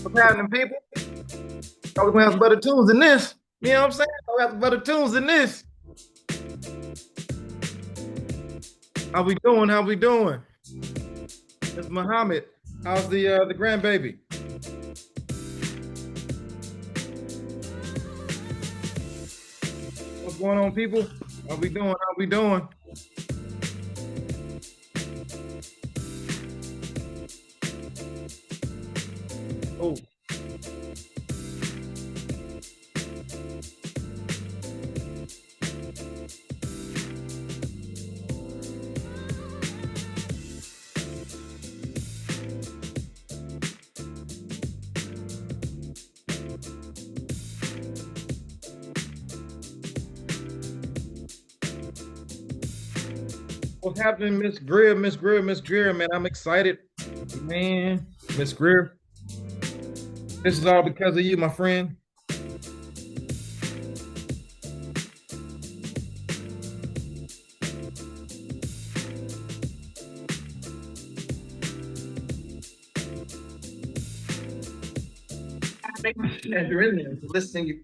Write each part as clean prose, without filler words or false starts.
What's happening, people? Oh, we're gonna have some better tunes than this. You know what I'm saying? We have some better tunes than this. How we doing? How we doing? It's Muhammad. How's the grandbaby? What's going on, people? How we doing? How we doing? Oh, what's happening, Miss Greer? Miss Greer, Miss Greer, man. I'm excited, man. Miss Greer, this is all because of you, my friend. You're in there listening.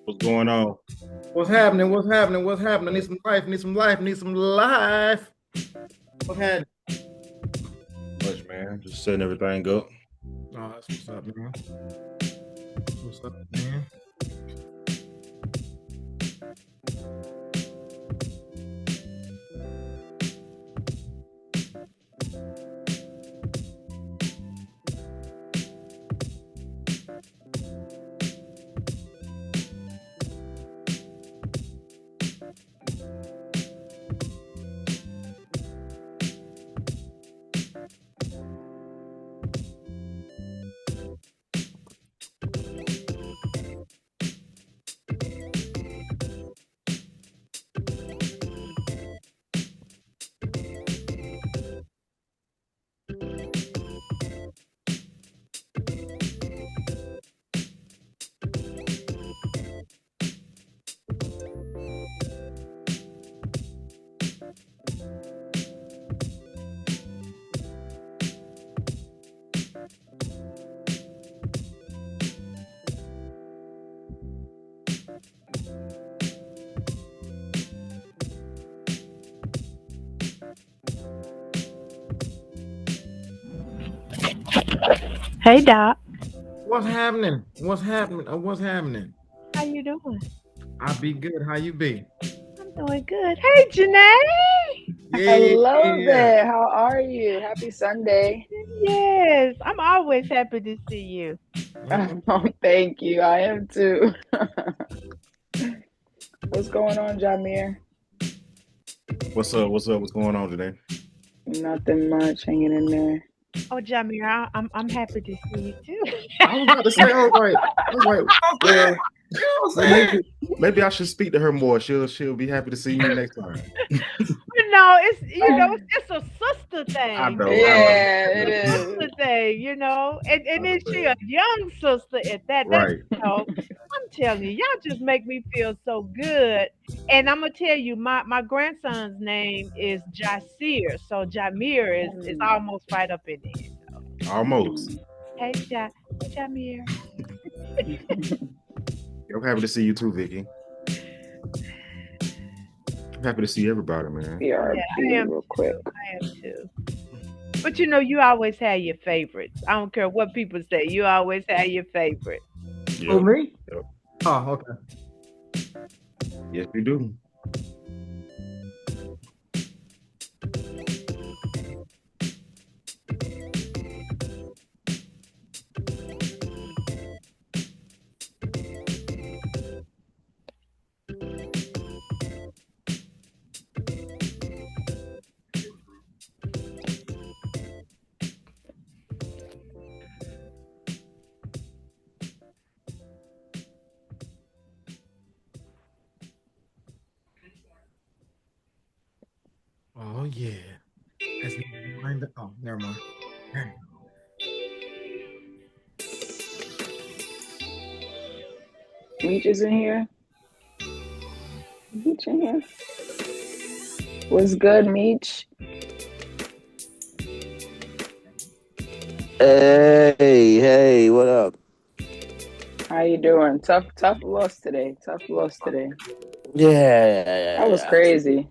What's going on? What's happening? What's happening? What's happening? I need some life. Need some life. Need some life. What's happening? man. Just setting everything up. Oh, that's what's up, man. What's up, man? Hey Doc, What's happening? What's happening? What's happening? how you doing? I be good. How you be? I'm doing good. Hey Janae. Hello Yeah. there. How are you? Happy Sunday. Yes, I'm always happy to see you. Oh, thank you. I am too. What's going on, Jamir? What's up? What's up? What's going on today? Nothing much. Hanging in there. Oh Jamira, I'm happy to see you too. I was about to say, well, maybe I should speak to her more. She'll be happy to see me next time. It's a sister thing. I know. Yeah, it It's a is. sister thing, and then she a young sister at that. Right. I'm telling you, y'all just make me feel so good. And I'm gonna tell you, my grandson's name is Jasir, so Jamir is almost right up in there. Almost. Hey Jamir. I'm happy to see you too, Vicky. I'm happy to see everybody, man. BRB real quick. I am too. But you always have your favorites. I don't care what people say. You always have your favorite. Yep. Oh, me? Yep. Oh, okay. Yes, you do. Oh yeah. That's oh, never mind. Meech is in here. Meech in here. What's good, Meech? Hey, what up? How you doing? Tough loss today. Yeah. That was crazy.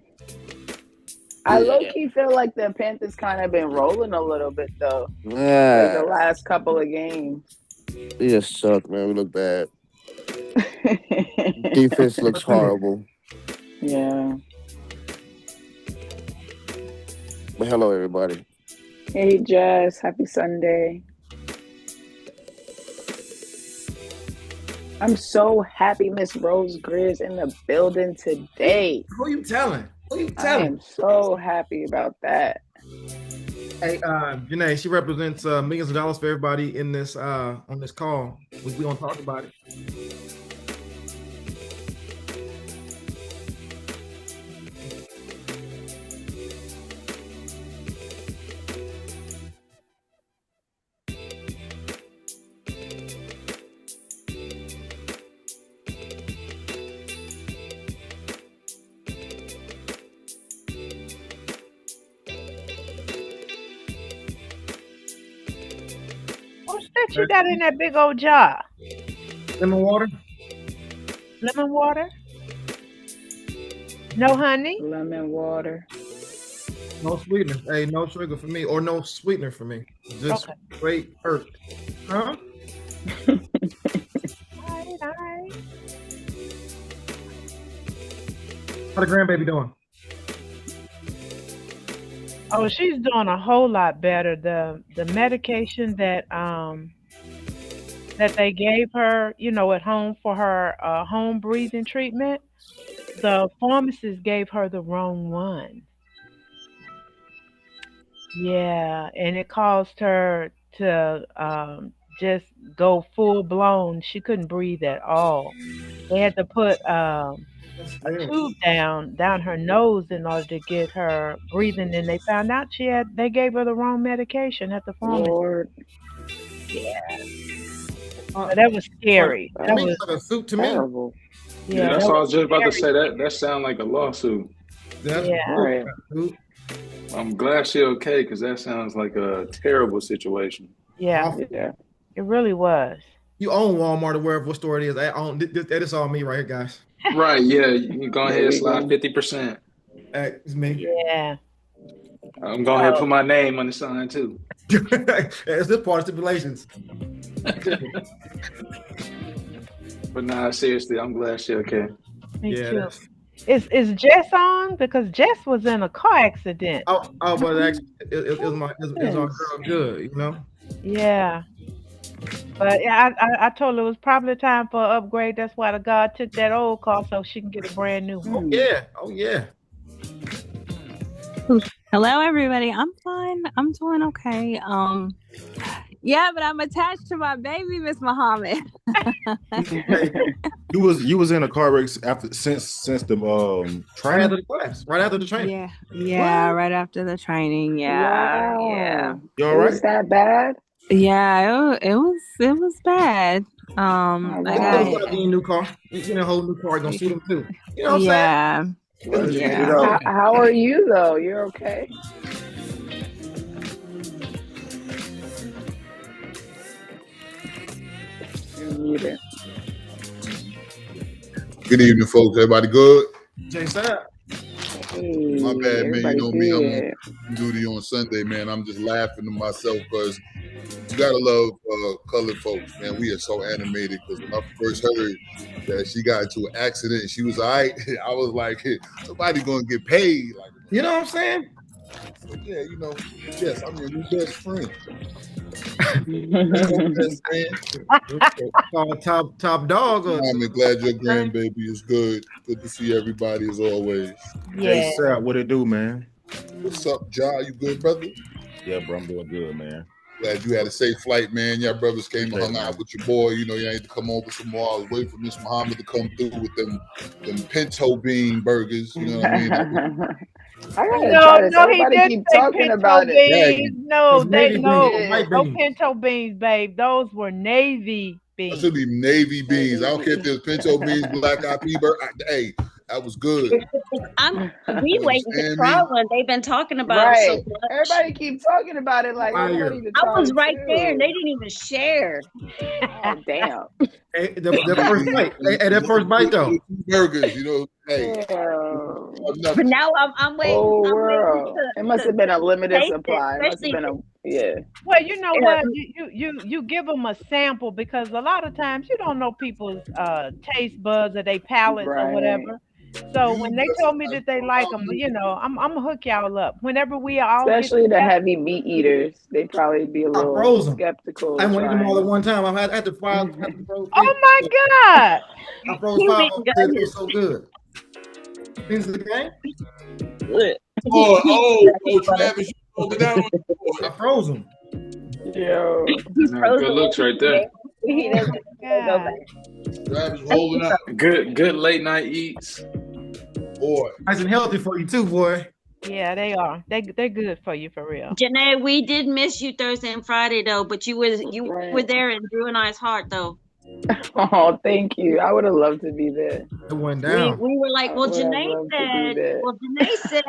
I low-key feel like the Panthers kind of been rolling a little bit, though. Like the last couple of games. We just suck, man. We look bad. Defense looks horrible. Yeah. But hello, everybody. Hey, Jess. Happy Sunday. I'm so happy Miss Rose Greer's in the building today. Who you telling? I am so happy about that. Hey, Janae, she represents millions of dollars for everybody in this on this call. We gonna talk about it. What's that you got in that big old jar? Lemon water? Lemon water? No honey? Lemon water. No sweetener. Hey, no sugar for me, or no sweetener for me. Just Okay. straight earth. Huh? All right. How the grandbaby doing? Oh, she's doing a whole lot better. The medication that they gave her, at home for her home breathing treatment, the pharmacist gave her the wrong one. Yeah, and it caused her to just go full blown. She couldn't breathe at all. They had to put That's a good. tube down her nose in order to get her breathing. And they found out they gave her the wrong medication at the pharmacy. Lord, Yeah, Uh, so that was like, scary. to That me, was it's like a suit to me. terrible. Yeah, yeah, that's that all I was was just about to scary. say. That sounds like a lawsuit. That's Yeah, bullcrap, Right. dude. I'm glad she okay because that sounds like a terrible situation. yeah, Awful. Yeah. it really was. You own Walmart or wherever what store it is. I own that is all me right here, guys. Right? Yeah, you can go There ahead and we slide go. 50%. It's me. Yeah. I'm going ahead and put my name on the sign too. It's this part of stipulations. But nah, seriously, I'm glad she okay. Me Yeah, too. that's. Is Jess on? Because Jess was in a car accident. But actually, it was our Yes. girl good, you know. Yeah. But yeah, I told her it was probably time for an upgrade. That's why the God took that old car so she can get a brand new one. Oh yeah. Hello, everybody. I'm fine. I'm doing okay. Yeah, but I'm attached to my baby, Miss Muhammad. Hey, You was in a car wreck since the right training. after the class, right after the training. Yeah, right after the training. Yeah, Wow. You all It was right? that bad? it was bad. Oh, I They wow. still got start getting a new car. You get a whole new car, gonna suit them too. You know what I'm saying? yeah, Let's get it yeah. up. How are you though? You're okay? You're muted. Good evening, folks. Everybody good? Jay Saab. Hey, My bad, man. You everybody know me. I'm good. on duty on Sunday, man. I'm just laughing to myself because you gotta love colored folks, man. We are so animated because when I first heard that she got into an accident and she was all right, I was like, hey, somebody gonna get paid. Like, You know what I'm saying? so, yeah, you know, yes, I'm your new best friend. Best friend. Top dog. I'm glad your grandbaby is good. Good to see everybody as always. Jay Yeah. Sapp, what it do, man? What's up, Ja? You good, brother? Yeah, bro, I'm doing good, man. Glad you had a safe flight, man. Y'all brothers came and Okay, hung man. out with your boy. You know, you ain't to come over some more. I was waiting for Miss Muhammad to come through with them pinto bean burgers. You know what I mean? I gotta No, try this. no, he Everybody didn't keep say talking pinto about it. beans. No, It's navy beans, no, white no beans. pinto beans, babe. Those were navy I beans. should be navy beans. I don't care if there's pinto beans, black eyed pea burger. Hey, that was good. We You waiting to understand try me? one. They've been talking about it so Right. much. Everybody keep talking about it like I Fire. need to I try was it right there, and too. they didn't even share. Oh damn. Hey, the first bite. Hey, that first bite though. Burgers, you know. Hey, Damn. But nothing. now I'm waiting. Oh I'm waiting world. It must have been a limited taste it, supply. It must have especially been a yeah. Well, you know if what? You give them a sample because a lot of times you don't know people's taste buds or they palates or Right. whatever. So when they told me that they like them, I'm gonna hook y'all up. Whenever we all get Especially the together, heavy meat eaters. They probably be a I little froze them. skeptical I of want to eat them all at trying one time. I had to fry. I had to froze oh my God! I froze you 5 been of them. It was good. so good. Things of the game. Oh, Travis, you over that one? I froze them. Yo. He's Nah, frozen. good looks right there. He doesn't go God. back. Travis holding up. Good late night eats. Boy, Nice and healthy for you too, boy. Yeah, they are. They're good for you for real. Janae, we did miss you Thursday and Friday though, but you were Right. there in Drew and I's heart though. Oh, thank you. I would have loved to be there. It went We down. were like, I well, would have Janae loved to be there. said.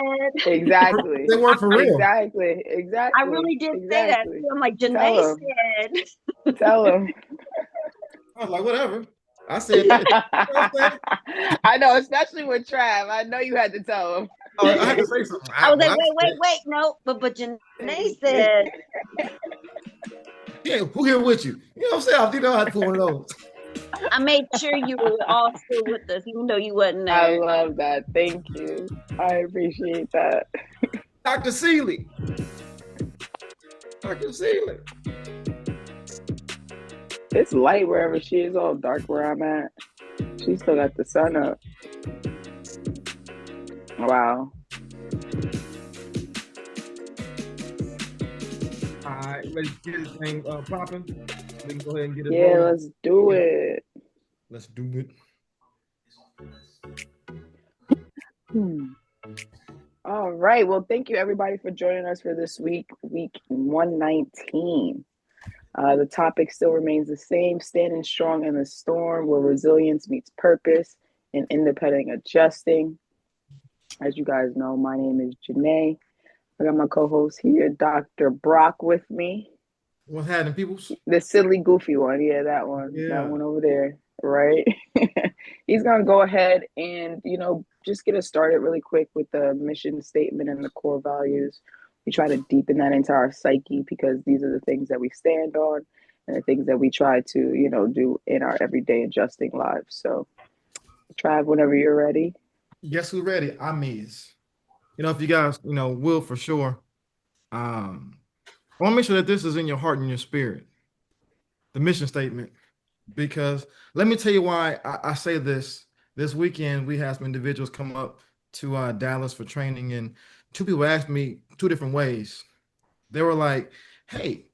Exactly. They weren't for real. Exactly. Exactly. I really did say that. Exactly. I'm like, Tell Janae him. said. Tell him. I was like, whatever. I said this. You know what I'm saying? I know, especially with Trav. I know you had to tell him. Oh, I had to say something. I was When like, wait, no. But Janae said, yeah, who here with you? You know what I'm saying? You know how to pull one of those. I made sure you were all still with us, even though you wasn't I there. love that. Thank you. I appreciate that. Dr. Seeley. Dr. Seeley. It's light wherever she is, all dark where I'm at. She still got the sun up. Wow. All right, ready to get this thing popping? We can go ahead and get it Yeah, rolling. let's do it. Let's do it. All right. Well, thank you everybody for joining us for this week 119. The topic still remains the same: standing strong in the storm, where resilience meets purpose and independent adjusting. As you guys know, my name is Janae. I got my co-host here, Dr. Brock, with me. What's happening, peoples? The silly, goofy one. Yeah, that one. Yeah. That one over there. Right? He's going to go ahead and, just get us started really quick with the mission statement and the core values. We try to deepen that into our psyche because these are the things that we stand on and the things that we try to, do in our everyday adjusting lives. So, Trav, whenever you're ready. Guess who's ready? I'm is. If you guys, will for sure. I want to make sure that this is in your heart and your spirit. The mission statement. Because let me tell you why I say this. This weekend, we had some individuals come up to Dallas for training, and two people asked me two different ways. They were like, hey,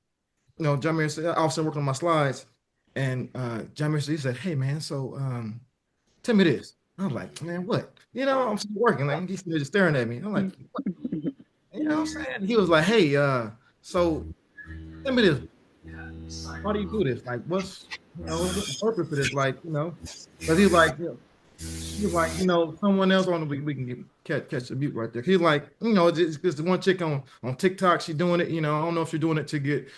Jamir said, I was working on my slides, and Jamir said, hey, man, so tell me this. I was like, man, what? I'm still working. Like, he's just staring at me. I'm like, what? You know what I'm saying? He was like, hey, so tell me this. Why do you do this? Like, what's the purpose of this? Like, because he's like, someone else on we can catch the mute right there. He's like, it's the one chick on TikTok. She doing it. I don't know if she's doing it to get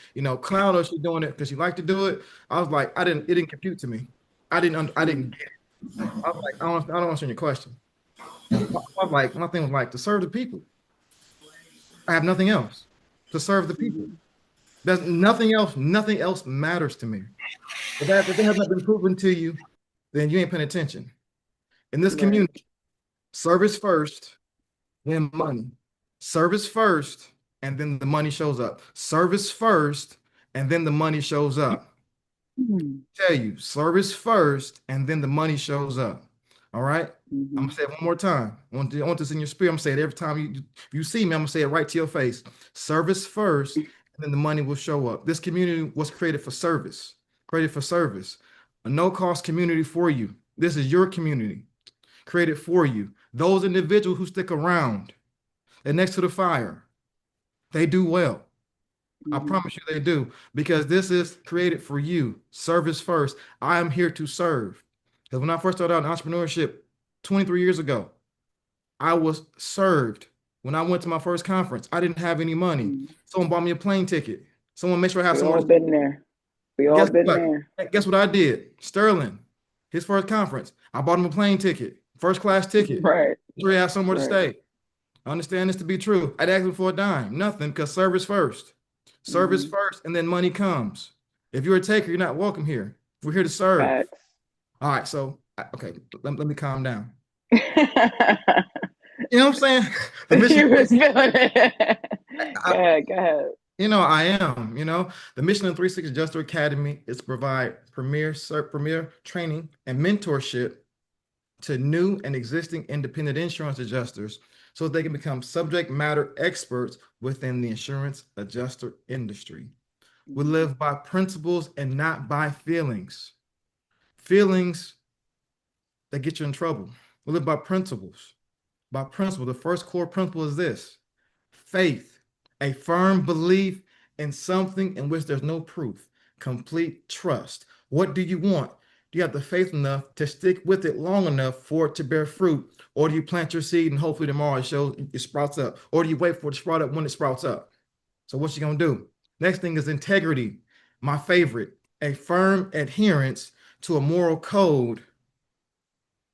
clout or she's doing it because she like to do it. I was like, it didn't compute to me. I didn't get it. I was like, I don't understand your question. I was like, my thing was like to serve the people. I have nothing else to serve the people. There's nothing else. Nothing else matters to me. If that has not been proven to you, then you ain't paying attention. In this community, service first, then money. Service first, and then the money shows up. Service first, and then the money shows up. Tell you, service first, and then the money shows up. All right? I'm gonna say it one more time. I want this in your spirit. I'm gonna say it every time you see me. I'm gonna say it right to your face. Service first, and then the money will show up. This community was created for service. Created for service. A no-cost community for you. This is your community. Created for you. Those individuals who stick around, they're next to the fire. They do well. I promise you they do, because this is created for you. Service first. I am here to serve. Because when I first started out in entrepreneurship 23 years ago, I was served. When I went to my first conference, I didn't have any money. Someone bought me a plane ticket. Someone made sure I have somewhere. We all been there. We all been there. Guess what I did? Sterling, his first conference, I bought him a plane ticket, first class ticket. Right. Sure he has somewhere to stay. I understand this to be true. I'd ask him for a dime. Nothing, because service first. Service first, and then money comes. If you're a taker, you're not welcome here. We're here to serve. Facts. All right, so, okay, let me calm down. You know what I'm saying? The mission. You was feeling it. Go ahead. I am. The mission of 360 Adjuster Academy is to provide premier training and mentorship to new and existing independent insurance adjusters so they can become subject matter experts within the insurance adjuster industry. We live by principles and not by feelings. Feelings that get you in trouble. We live by principles. By principle, the first core principle is this: faith, a firm belief in something in which there's no proof, complete trust. What do you want? Do you have the faith enough to stick with it long enough for it to bear fruit? Or do you plant your seed and hopefully tomorrow it sprouts up? Or do you wait for it to sprout up when it sprouts up? So what you gonna do? Next thing is integrity. My favorite, a firm adherence to a moral code,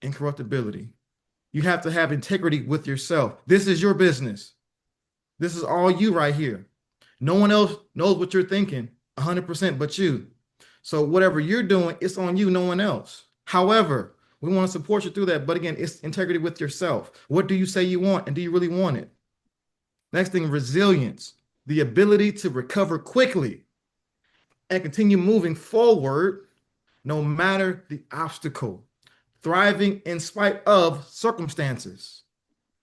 incorruptibility. You have to have integrity with yourself. This is your business. This is all you right here. No one else knows what you're thinking 100% but you. So whatever you're doing, it's on you, no one else. However, we want to support you through that. But again, it's integrity with yourself. What do you say you want, and do you really want it? Next thing, resilience, the ability to recover quickly and continue moving forward no matter the obstacle, thriving in spite of circumstances.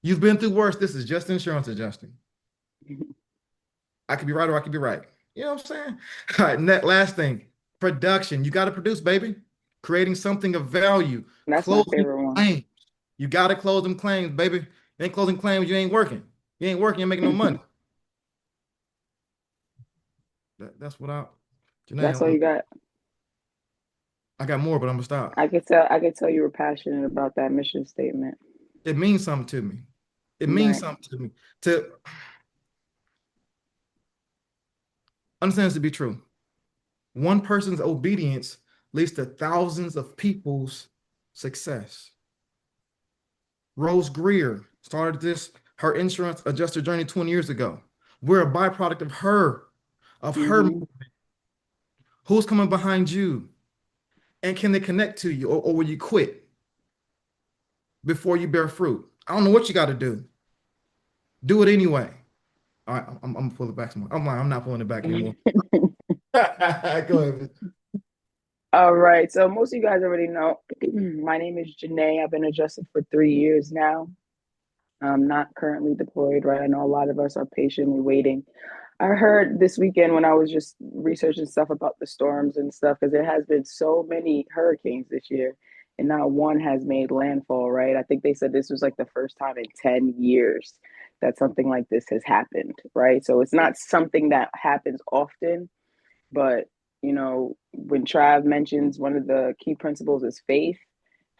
You've been through worse. This is just insurance adjusting. I could be right or I could be right. You know what I'm saying? All right, last thing, production. You got to produce, baby. Creating something of value. That's my Closing favorite one. claims. You got to close them claims, baby. You ain't closing claims, you ain't working. You ain't working, you ain't making no money. That's what Janae, That's all you got. I got more, but I'm gonna stop. I could tell you were passionate about that mission statement. It means something to me. It means something to me. To understand this to be true. One person's obedience leads to thousands of people's success. Rose Greer started her insurance adjuster journey 20 years ago. We're a byproduct of her movement. Who's coming behind you? And can they connect to you, or will you quit before you bear fruit? I don't know what you got to do. Do it anyway. All right, I'm gonna pull it back some more. I'm lying, I'm not pulling it back anymore. Go ahead. All right. So most of you guys already know my name is Janae. I've been adjusted for 3 years now. I'm not currently deployed, right? I know a lot of us are patiently waiting. I heard this weekend when I was just researching stuff about the storms and stuff, because there has been so many hurricanes this year, and not one has made landfall, right? I think they said this was like the first time in 10 years that something like this has happened, right? So it's not something that happens often, but you know, when Trav mentions one of the key principles is faith,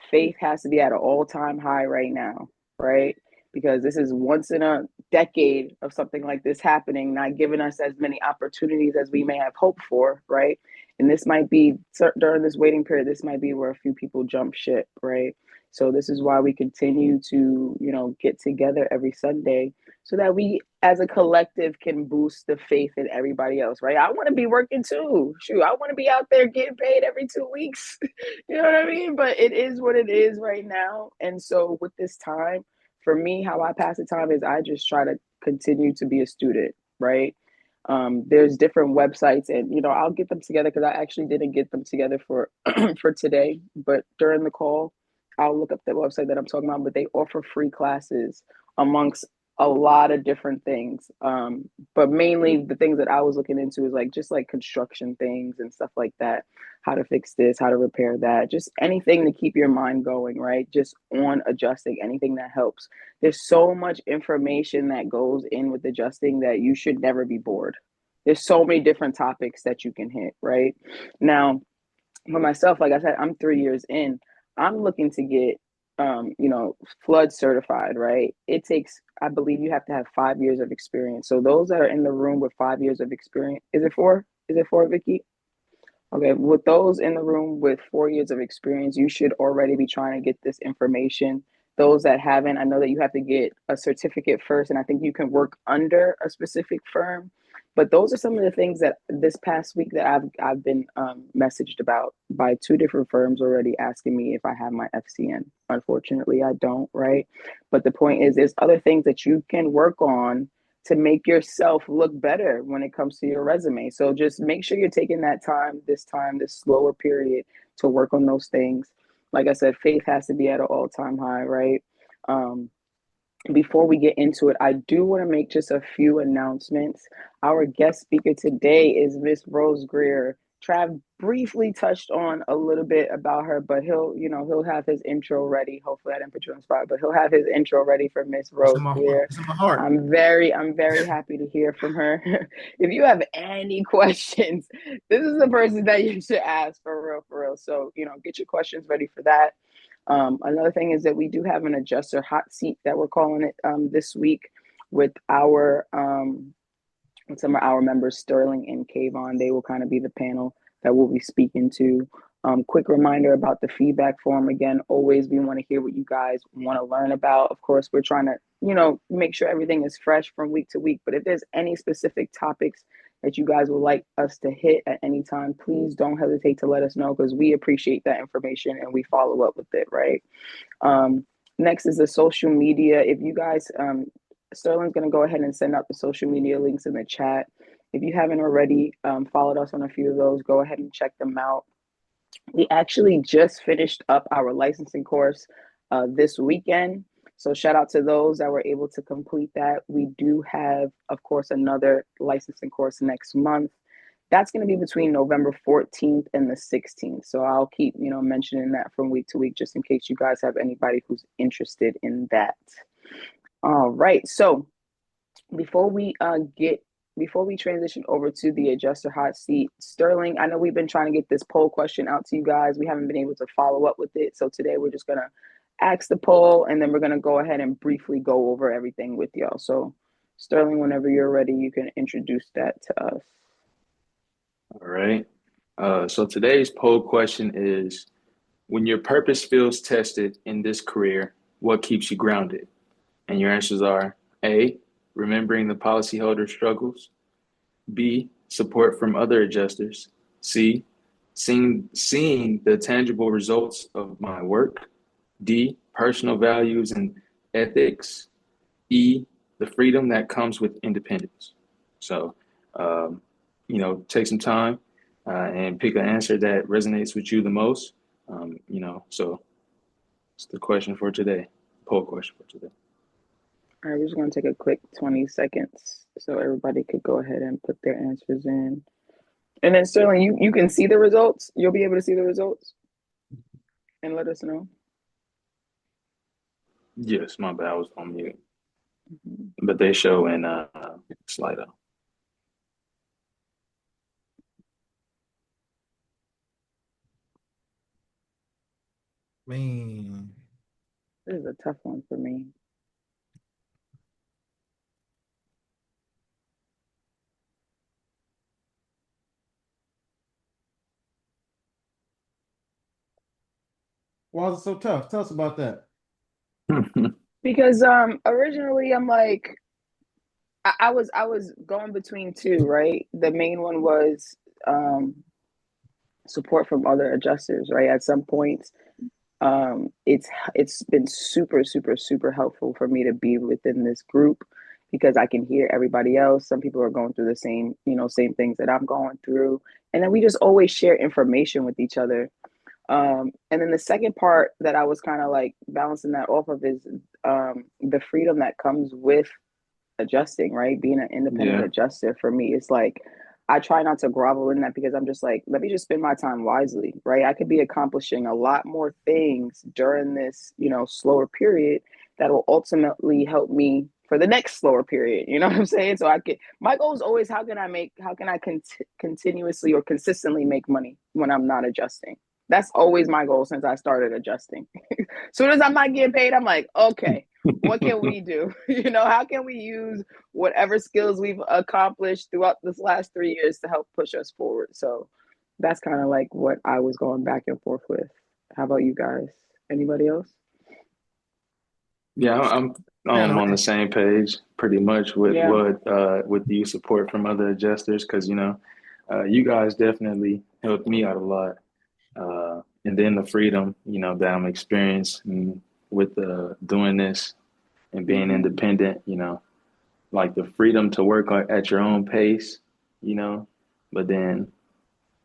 faith has to be at an all-time high right now, right? Because this is once in a decade of something like this happening, not giving us as many opportunities as we may have hoped for, right? And this might be during this waiting period, this might be where a few people jump ship, right? So this is why we continue to, you know, get together every Sunday so that we as a collective can boost the faith in everybody else, right? I want to be working too. Shoot, I want to be out there getting paid every 2 weeks. You know what I mean? But it is what it is right now. And so with this time, for me, how I pass the time is I just try to continue to be a student, right? There's different websites, and you know, I'll get them together because I actually didn't get them together for for today. But during the call, I'll look up the website that I'm talking about. But they offer free classes amongst a lot of different things. But mainly the things that I was looking into is like just like construction things and stuff like that. How to fix this, how to repair that, just anything to keep your mind going, right? Just on adjusting, anything that helps. There's so much information that goes in with adjusting that you should never be bored. There's so many different topics that you can hit, right? Now, for myself, like I said, I'm 3 years in. I'm looking to get, you know, flood certified, right? It takes, I believe, you have to have 5 years of experience. So those that are in the room with 5 years of experience, is it four? Is it four, Vicky? Okay, with those in the room with 4 years of experience, you should already be trying to get this information. Those that haven't, I know that you have to get a certificate first, and I think you can work under a specific firm. But those are some of the things that this past week that I've been messaged about by 2 different firms already asking me if I have my FCN. Unfortunately, I don't, right? But the point is, there's other things that you can work on to make yourself look better when it comes to your resume. So just make sure you're taking that time, this slower period to work on those things. Like I said, faith has to be at an all-time high, right? Before we get into it, I do want to make just a few announcements. Our guest speaker today is Miss Rose Greer. Trav briefly touched on a little bit about her, but he'll have his intro ready. Hopefully I didn't put you on the spot, but he'll have his intro ready for Miss Rose Greer. It's in my heart. I'm very happy to hear from her. If you have any questions, this is the person that you should ask for real. So, you know, get your questions ready for that. Another thing is that we do have an adjuster hot seat that we're calling it this week with some of our members, Sterling and Kayvon. They will kind of be the panel that we'll be speaking to. Quick reminder about the feedback form. Again, always we want to hear what you guys want to learn about. Of course, we're trying to, make sure everything is fresh from week to week. But if there's any specific topics that you guys would like us to hit at any time, please don't hesitate to let us know, because we appreciate that information and we follow up with it, right? Next is the social media. If you guys, Sterling's going to go ahead and send out the social media links in the chat. If you haven't already followed us on a few of those, go ahead and check them out. We actually just finished up our licensing course this weekend. So shout out to those that were able to complete that. We do have, of course, another licensing course next month. That's going to be between November 14th and the 16th. So I'll keep, mentioning that from week to week, just in case you guys have anybody who's interested in that. All right. So before we transition over to the adjuster hot seat, Sterling, I know we've been trying to get this poll question out to you guys. We haven't been able to follow up with it. So today we're just going to ask the poll, and then we're going to go ahead and briefly go over everything with y'all. So Sterling, whenever you're ready, you can introduce that to us. All right. So today's poll question is, when your purpose feels tested in this career, what keeps you grounded? And your answers are A, remembering the policyholder struggles; B, support from other adjusters; C, seeing the tangible results of my work; D, personal values and ethics; E, the freedom that comes with independence. So, take some time and pick an answer that resonates with you the most. So it's the question for today, poll question for today. All right, we're just going to take a quick 20 seconds so everybody could go ahead and put their answers in. And then Sterling, you can see the results. You'll be able to see the results and let us know. Yes, my bad, I was on mute. But they show in Slido. Man, this is a tough one for me. why is it so tough? Tell us about that. Because originally I'm like, I was going between two, right? The main one was support from other adjusters, right? At some points, it's been super, super, super helpful for me to be within this group, because I can hear everybody else. Some people are going through the same things that I'm going through, and then we just always share information with each other. And then the second part that I was kind of like balancing that off of is the freedom that comes with adjusting, right? Being an independent adjuster for me, it's like I try not to grovel in that, because I'm just like, let me just spend my time wisely, right? I could be accomplishing a lot more things during this, slower period that will ultimately help me for the next slower period. You know what I'm saying? So my goal is always, how can I continuously or consistently make money when I'm not adjusting? That's always my goal since I started adjusting. As soon as I'm not getting paid, I'm like, okay, what can we do? How can we use whatever skills we've accomplished throughout this last 3 years to help push us forward? So that's kind of like what I was going back and forth with. How about you guys? Anybody else? Yeah, I'm on the same page pretty much with with the support from other adjusters, because you guys definitely helped me out a lot. And then the freedom, that I'm experiencing with doing this and being independent, like the freedom to work at your own pace, but then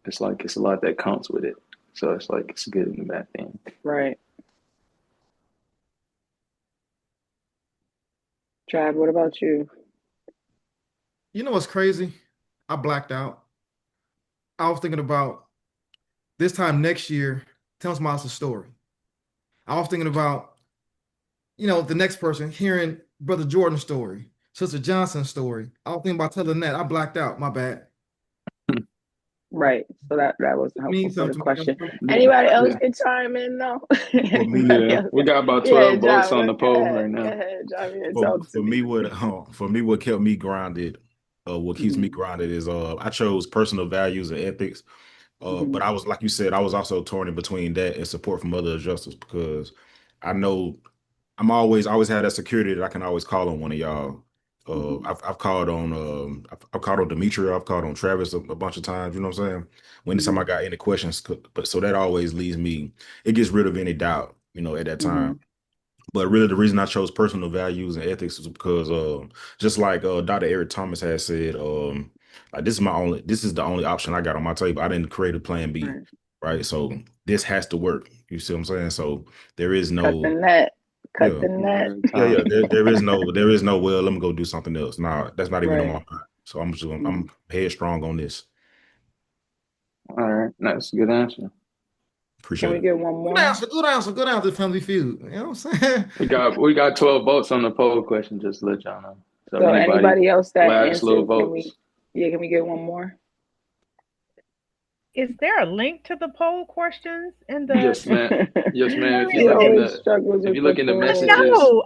it's like it's a lot that comes with it. So it's like it's a good and a bad thing. Right. Trav, what about you? You know what's crazy? I blacked out. I was thinking about this time next year, tell somebody else's story. I was thinking about, the next person hearing Brother Jordan's story, Sister Johnson's story. I was thinking about telling that. I blacked out. My bad. Right. So that was helpful for the question. Yeah. Anybody else can chime in though? We got about 12 votes on the poll right now. For me, what kept me grounded, what keeps me grounded is I chose personal values and ethics, But I was, like you said, I was also torn in between that and support from other adjusters because I know always had that security that I can always call on one of y'all. I've called on I've called on Demetria, I've called on Travis a bunch of times. You know what I'm saying? Anytime I got any questions, but so that always leaves me. It gets rid of any doubt, at that time. But really, the reason I chose personal values and ethics is because, just like Dr. Eric Thomas has said, like this is the only option I got on my table. I didn't create a plan B, right? So this has to work. You see what I'm saying? So there is no cut the net. Cut the net. There is no. Well, let me go do something else. No, that's not even on my mind. So I'm headstrong on this. All right, that's a good answer. Appreciate Can we get one more? Good answer, Family Feud. You know what I'm saying? We got 12 votes on the poll question, just to let y'all know. So anybody else that last little answered, votes. can we get one more? Is there a link to the poll questions in the? Yes, ma'am. Yes, ma'am. If you look in the messages.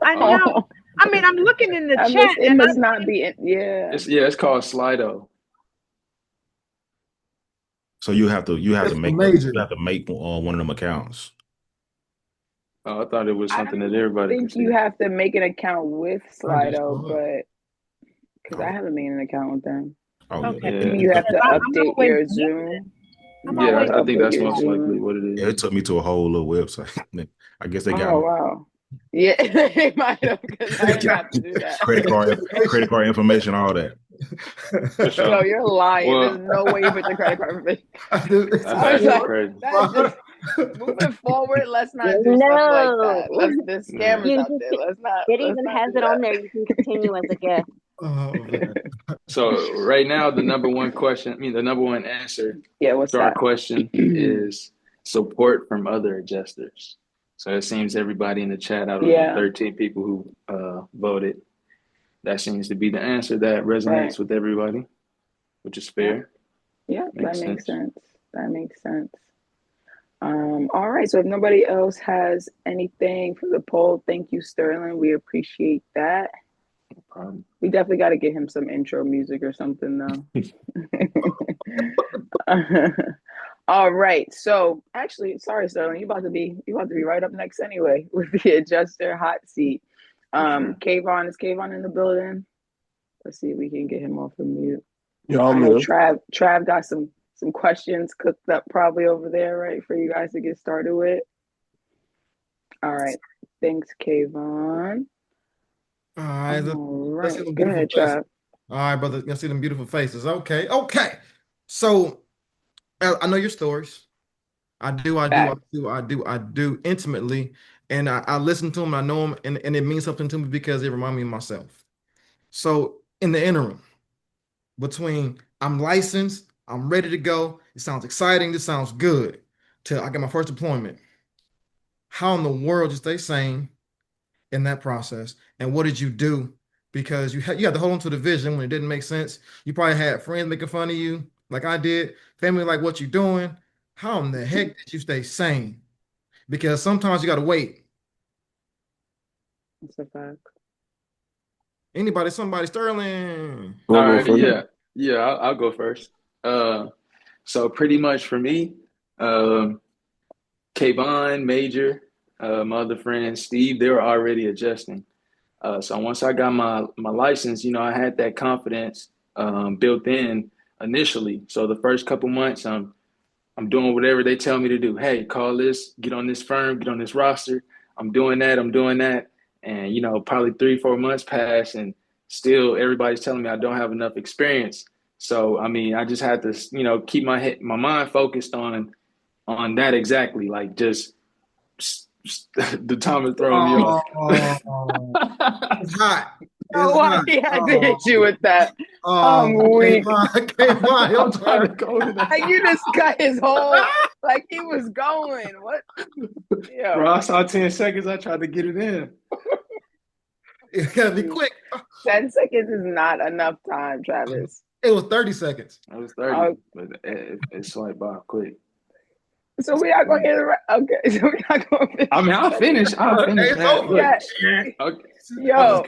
I know. I mean, I'm looking in the chat. It must not be. It's called Slido. So you have to make one of them accounts. Oh, I thought it was something that everybody could see. You have to make an account with Slido, but because I haven't made an account with them. Okay. You have to update your Zoom. Yeah, I think that's most likely what it is. Yeah, it took me to a whole little website. I guess they got. Oh wow. Yeah, they might have, because I didn't have to do that. Credit card information, all that. Yo, you're lying. There's no way you put the credit card information. That's just moving forward. Let's not do stuff like that. There's scammers out there. Let's not. It even has it on there. You can continue as a guest. Oh, man. So right now, the number one answer to our question is support from other adjusters. So it seems everybody in the chat, out of the 13 people who voted, that seems to be the answer that resonates with everybody, which is fair. Yeah, that makes sense. That makes sense. All right. So if nobody else has anything for the poll, thank you, Sterling. We appreciate that. No problem. We definitely got to get him some intro music or something, though. All right. So actually, sorry, Sterling, you about to be right up next anyway with the adjuster hot seat. Kayvon, is Kayvon in the building? Let's see if we can get him off of mute. Yeah, I'm here. Trav got some questions cooked up probably over there, right, for you guys to get started with. All right. Thanks, Kayvon. All right. Let's go ahead, Trav. All right, brother. Let's see them beautiful faces. Okay. So I know your stories. I do intimately. And I listen to them, I know them, and it means something to me because it reminds me of myself. So in the interim, between I'm licensed, I'm ready to go, it sounds exciting, this sounds good, till I get my first deployment. How in the world did you stay sane in that process? And what did you do? Because you had to hold on to the vision when it didn't make sense. You probably had friends making fun of you, like I did, family like, what you doing? How in the heck did you stay sane? Because sometimes you got to wait. That's a fact. Somebody, Sterling. All right, yeah, I'll go first. So pretty much for me, Kayvon, Major, my other friend Steve, they were already adjusting. So once I got my license, I had that confidence built in initially. So the first couple months, I'm doing whatever they tell me to do. Hey, call this, get on this firm, get on this roster. I'm doing that. And, probably 3-4 months pass and still everybody's telling me I don't have enough experience. So, I just had to, keep my mind focused on that exactly. Like just the time is throwing me off. It's hot. He had to hit you with that. I'm weak. I'm trying to go to that. Like you just cut his whole, like he was going. What? Yeah. Bro, I saw 10 seconds. I tried to get it in. It gotta be quick. 10 seconds is not enough time, Travis. It was 30 seconds. It was 30, but it swiped by quick. So we are going to get it right. Okay, so we are going to finish. I'll finish. It's over. Yeah. Okay. Yo,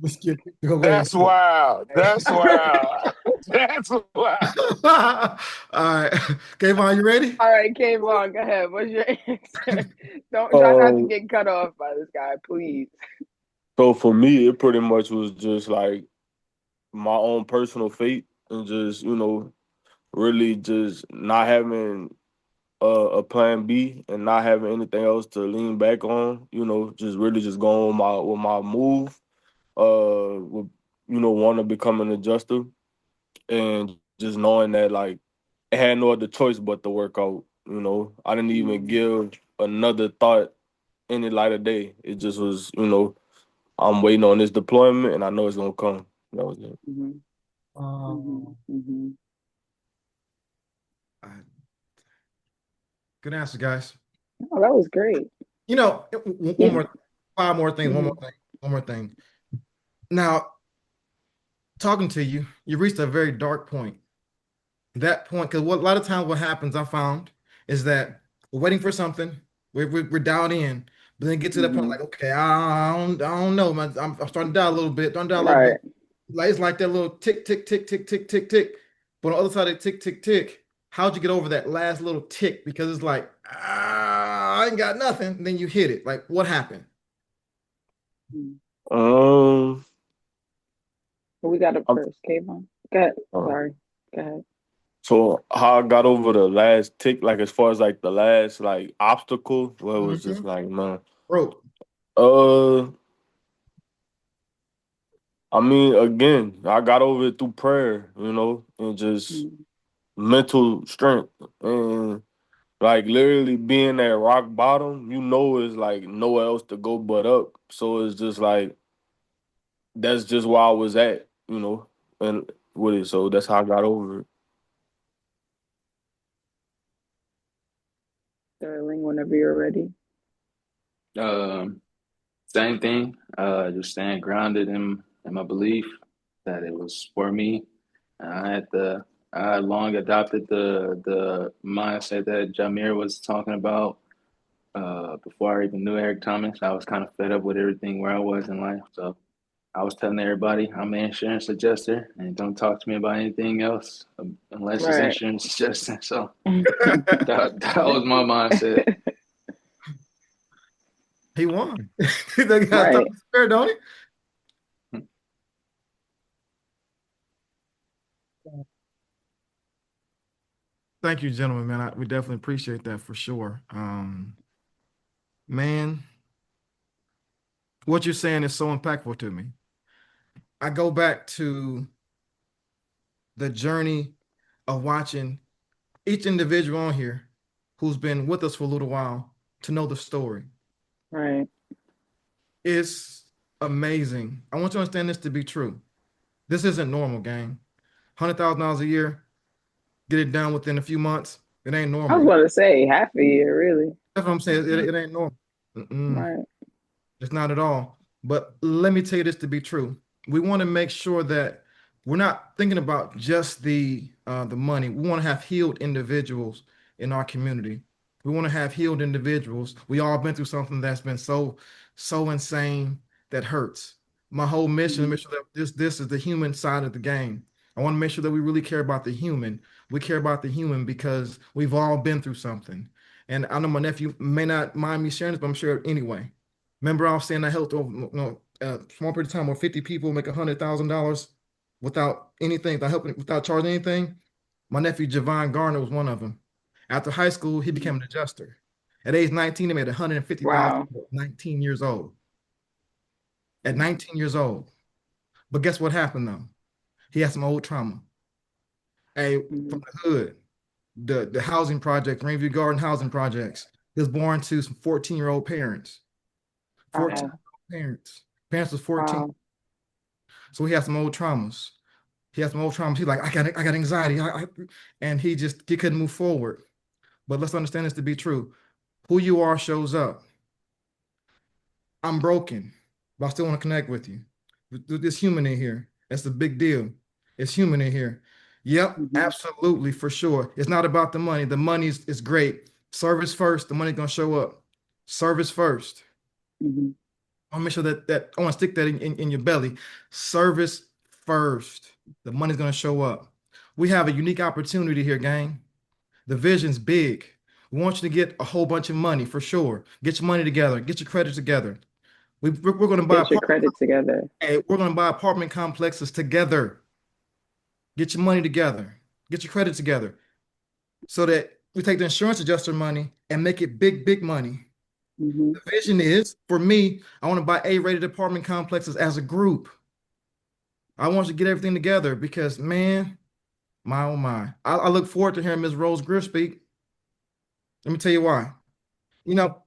Let's get the That's wild. That's wild. That's wild. All right. Kayvon, you ready? all right, Kayvon, go ahead. What's your answer? Don't try not to get cut off by this guy, please. So for me, it pretty much was just like my own personal fate and just, really just not having a plan B and not having anything else to lean back on, just really just going with my move, with, want to become an adjuster and just knowing that like I had no other choice but to work out, I didn't even give another thought any light of day. It just was, I'm waiting on this deployment and I know it's gonna come. That was it. Good answer, guys. Oh, that was great. One more, 5 more things. One more thing. Now, talking to you, you reached a very dark point. That point, because a lot of times what happens, I found, is that we're waiting for something, we're dialed in, but then get to that point like, okay, I don't know, man. I'm starting to die a little bit, Right. Like it's like that little tick, tick, tick, tick, tick, tick, tick. But on the other side of the tick, tick, tick, how'd you get over that last little tick? Because it's like, I ain't got nothing. And then you hit it. Like, what happened? We got it first, Kayvon. Go ahead. Sorry. Go ahead. So how I got over the last tick, like as far as like the last like obstacle, well, it was just like, man. Bro. I mean, again, I got over it through prayer, and just mental strength and like literally being at rock bottom, is like nowhere else to go but up. So it's just like that's just where I was at, and with it. So that's how I got over it. Sterling, whenever you're ready. Same thing. Just staying grounded in my belief that it was for me. I had long adopted the mindset that Jameer was talking about. Before I even knew Eric Thomas, I was kind of fed up with everything where I was in life. So I was telling everybody I'm an insurance adjuster and don't talk to me about anything else unless it's insurance adjusting. So that was my mindset. He won. They got fair, don't he? Thank you, gentlemen, man. We definitely appreciate that for sure. Man, what you're saying is so impactful to me. I go back to the journey of watching each individual on here who's been with us for a little while to know the story. Right. It's amazing. I want you to understand this to be true. This isn't normal, gang. $100,000 a year, get it done within a few months. It ain't normal. I was going to say half a year, really. That's what I'm saying. It ain't normal. Right. It's not at all. But let me tell you this to be true. We want to make sure that we're not thinking about just the money. We want to have healed individuals in our community. We want to have healed individuals. We all been through something that's been so insane that hurts. My whole mission is to make sure that this is the human side of the game. I want to make sure that we really care about the human. We care about the human because we've all been through something. And I know my nephew may not mind me sharing this, but I'm sure anyway. Remember, I was saying I helped over a small period of time where 50 people make $100,000 without anything, without charging anything. My nephew Javon Garner was one of them. After high school, he became an adjuster. At age 19, he made $150,000. Wow. 19 years old. At 19 years old. But guess what happened though? He had some old trauma. From the hood, the housing project, Rainview Garden housing projects. He was born to some 14-year-old parents. 14-year-old parents. Parents was 14. Wow. So he had some old traumas. He's like, I got anxiety. And he couldn't move forward. But let's understand this to be true. Who you are shows up. I'm broken, but I still want to connect with you. There's human in here. That's a big deal. It's human in here. Yep, absolutely, for sure. It's not about the money. The money is great. Service first, the money's gonna show up. Service first. I want to make sure that I want to stick that in your belly. Service first. The money's going to show up. We have a unique opportunity here, gang. The vision's big. We want you to get a whole bunch of money for sure. Get your money together. Get your credit together. We're going to buy Get your credit together. we're going to buy apartment complexes together. Get your money together. Get your credit together, so that we take the insurance adjuster money and make it big, big money. Mm-hmm. The vision is, for me, I want to buy A-rated apartment complexes as a group. I want you to get everything together because, man, my oh my. I look forward to hearing Ms. Rose Greer speak. Let me tell you why. You know,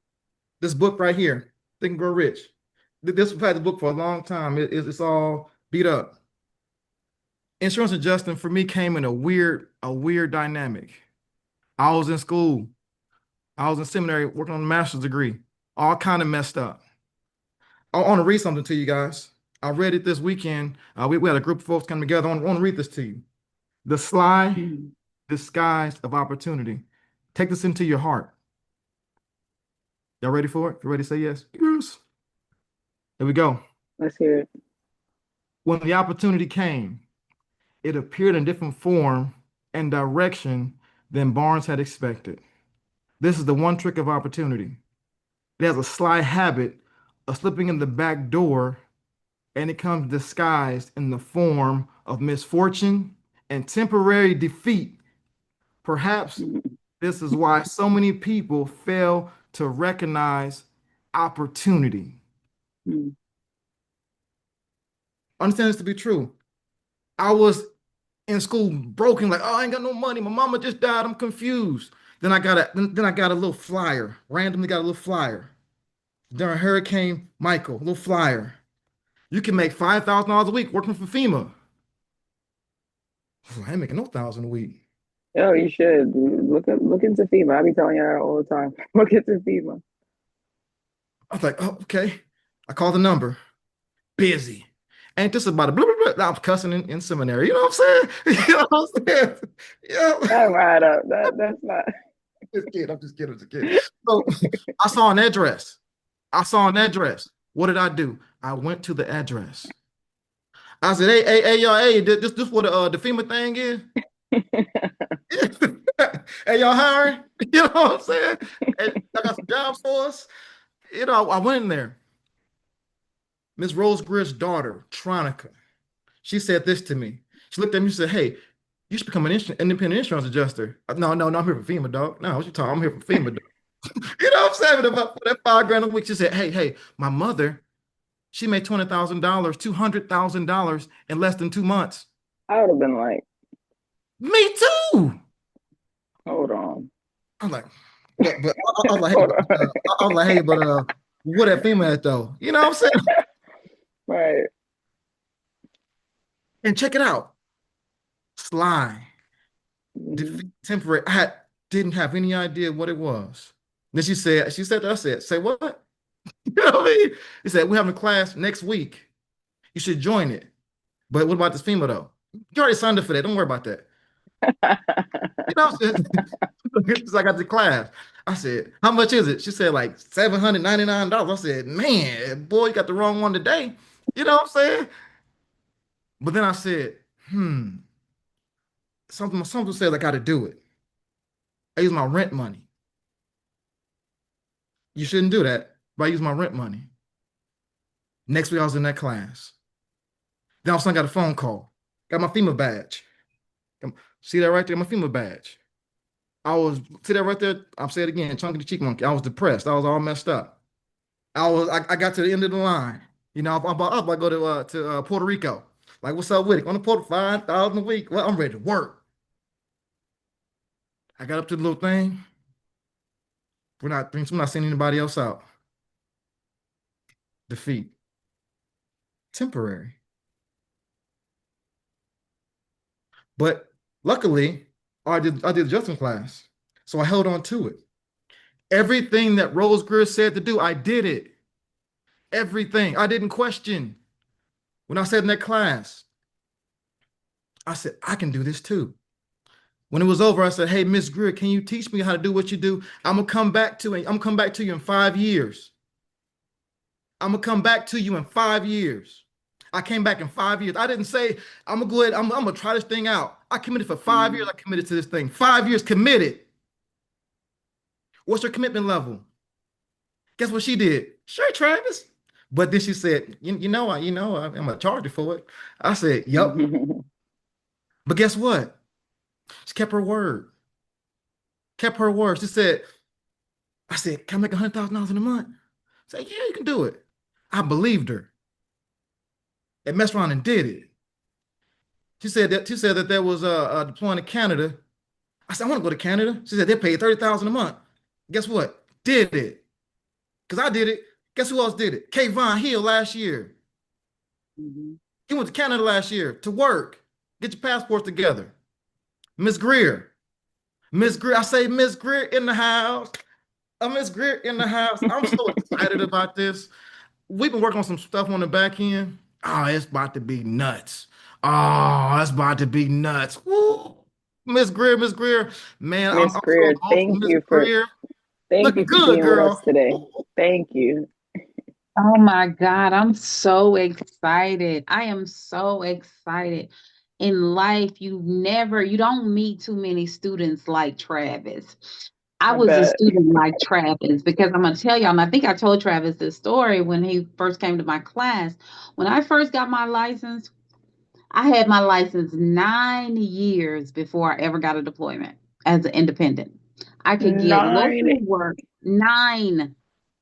this book right here, Think and Grow Rich. This we've had the book for a long time. It's all beat up. Insurance adjusting for me came in a weird dynamic. I was in school. I was in seminary working on a master's degree. All kind of messed up. I want to read something to you guys. I read it this weekend. We had a group of folks come together. I want to read this to you. The sly disguise of opportunity. Take this into your heart. Y'all ready for it? You ready to say yes? Yes. Here we go. Let's hear it. When the opportunity came, it appeared in different form and direction than Barnes had expected. This is the one trick of opportunity. It has a sly habit of slipping in the back door, and it comes disguised in the form of misfortune and temporary defeat. Perhaps this is why so many people fail to recognize opportunity. Understand this to be true. I was in school broken, like, oh, I ain't got no money. My mama just died. I'm confused. Then I got a little flyer. Randomly got a little flyer. During Hurricane Michael, a little flyer. You can make $5,000 a week working for FEMA. I ain't making no thousand a week. Oh, you should look into FEMA. I be telling y'all all the time. Look into FEMA. I was like, oh, okay. I called the number. Busy. Ain't this about a blah, blah, blah. I was cussing in seminary. You know what I'm saying? You know what I'm saying? Yeah. That right up. That's not. I'm just kidding. So I saw an address. What did I do? I went to the address. I said, hey, y'all, hey, this what the FEMA thing is? Hey, y'all hiring? You know what I'm saying? Hey, I got some jobs for us. You know, I went in there. Miss Rose Greer's daughter, Tronica, she said this to me. She looked at me and said, hey, you should become an independent insurance adjuster. No, I'm here for FEMA, dog. No, what you talking? I'm here for FEMA, dog. You know what I'm saying? About that $5,000 a week. She said, hey, my mother, she made $20,000, $200,000 in less than 2 months. I would have been like, me too. Hold on. I'm like, but I was like, hey, but what that FEMA at though? You know what I'm saying? Right. And check it out. Sly. Temporary. Didn't have any idea what it was. Then she said that I said, say what? You know what I mean? He said, we're having a class next week. You should join it. But what about this FEMA though? You already signed up for that. Don't worry about that. You know what I'm saying? So I got the class. I said, how much is it? She said like $799. I said, man, boy, you got the wrong one today. You know what I'm saying? But then I said, something said I got to do it. I use my rent money. You shouldn't do that, but I use my rent money. Next week I was in that class. Then all of a sudden I got a phone call. Got my FEMA badge. See that right there? My FEMA badge. See that right there? I'll say it again, chunky the cheek monkey. I was depressed. I was all messed up. I got to the end of the line. You know, I'm about to go to Puerto Rico. Like, what's up with it? On the Puerto 5,000 a week. Well, I'm ready to work. I got up to the little thing. We're not sending anybody else out. Defeat. Temporary. But luckily, I did adjustment class. So I held on to it. Everything that Rose Greer said to do, I did it. Everything. I didn't question. When I said in that class, I said, I can do this too. When it was over, I said, hey, Miss Greer, can you teach me how to do what you do? I'm gonna come back to you in 5 years. I'm gonna come back to you in 5 years. I came back in 5 years. I didn't say I'm gonna go ahead, I'm gonna try this thing out. I committed for 5 years. I committed to this thing. 5 years committed. What's your commitment level? Guess what she did? Sure, Travis. But then she said, I'm gonna charge you for it. I said, yep. But guess what? She kept her word. Kept her word. She said, I said, can I make $100,000 in a month? I said, yeah, you can do it. I believed her and messed around and did it. She said that there was a deploying to Canada. I said, I want to go to Canada. She said they paid $30,000 a month. Guess what? Did it. Because I did it. Guess who else did it? Kayvon Hill last year. He went to Canada last year to work. Get your passports together. Miss Greer. Miss Greer. I say Miss Greer in the house. Miss Greer in the house. I'm so excited about this. We've been working on some stuff on the back end. Oh, it's about to be nuts. Oh, it's about to be nuts. Woo. Miss Greer, man, I'm Miss so Greer, lost for Miss Greer. thank Looking you for good, being with us girl. today. Thank you. Oh my God, I'm so excited. I am so excited. In life, you don't meet too many students like Travis. I I was a bet. student like Travis because I'm gonna tell y'all, and I think I told Travis this story when he first came to my class. When I first got my license, I had my license 9 years before I ever got a deployment as an independent. I could get 9. local work. Nine.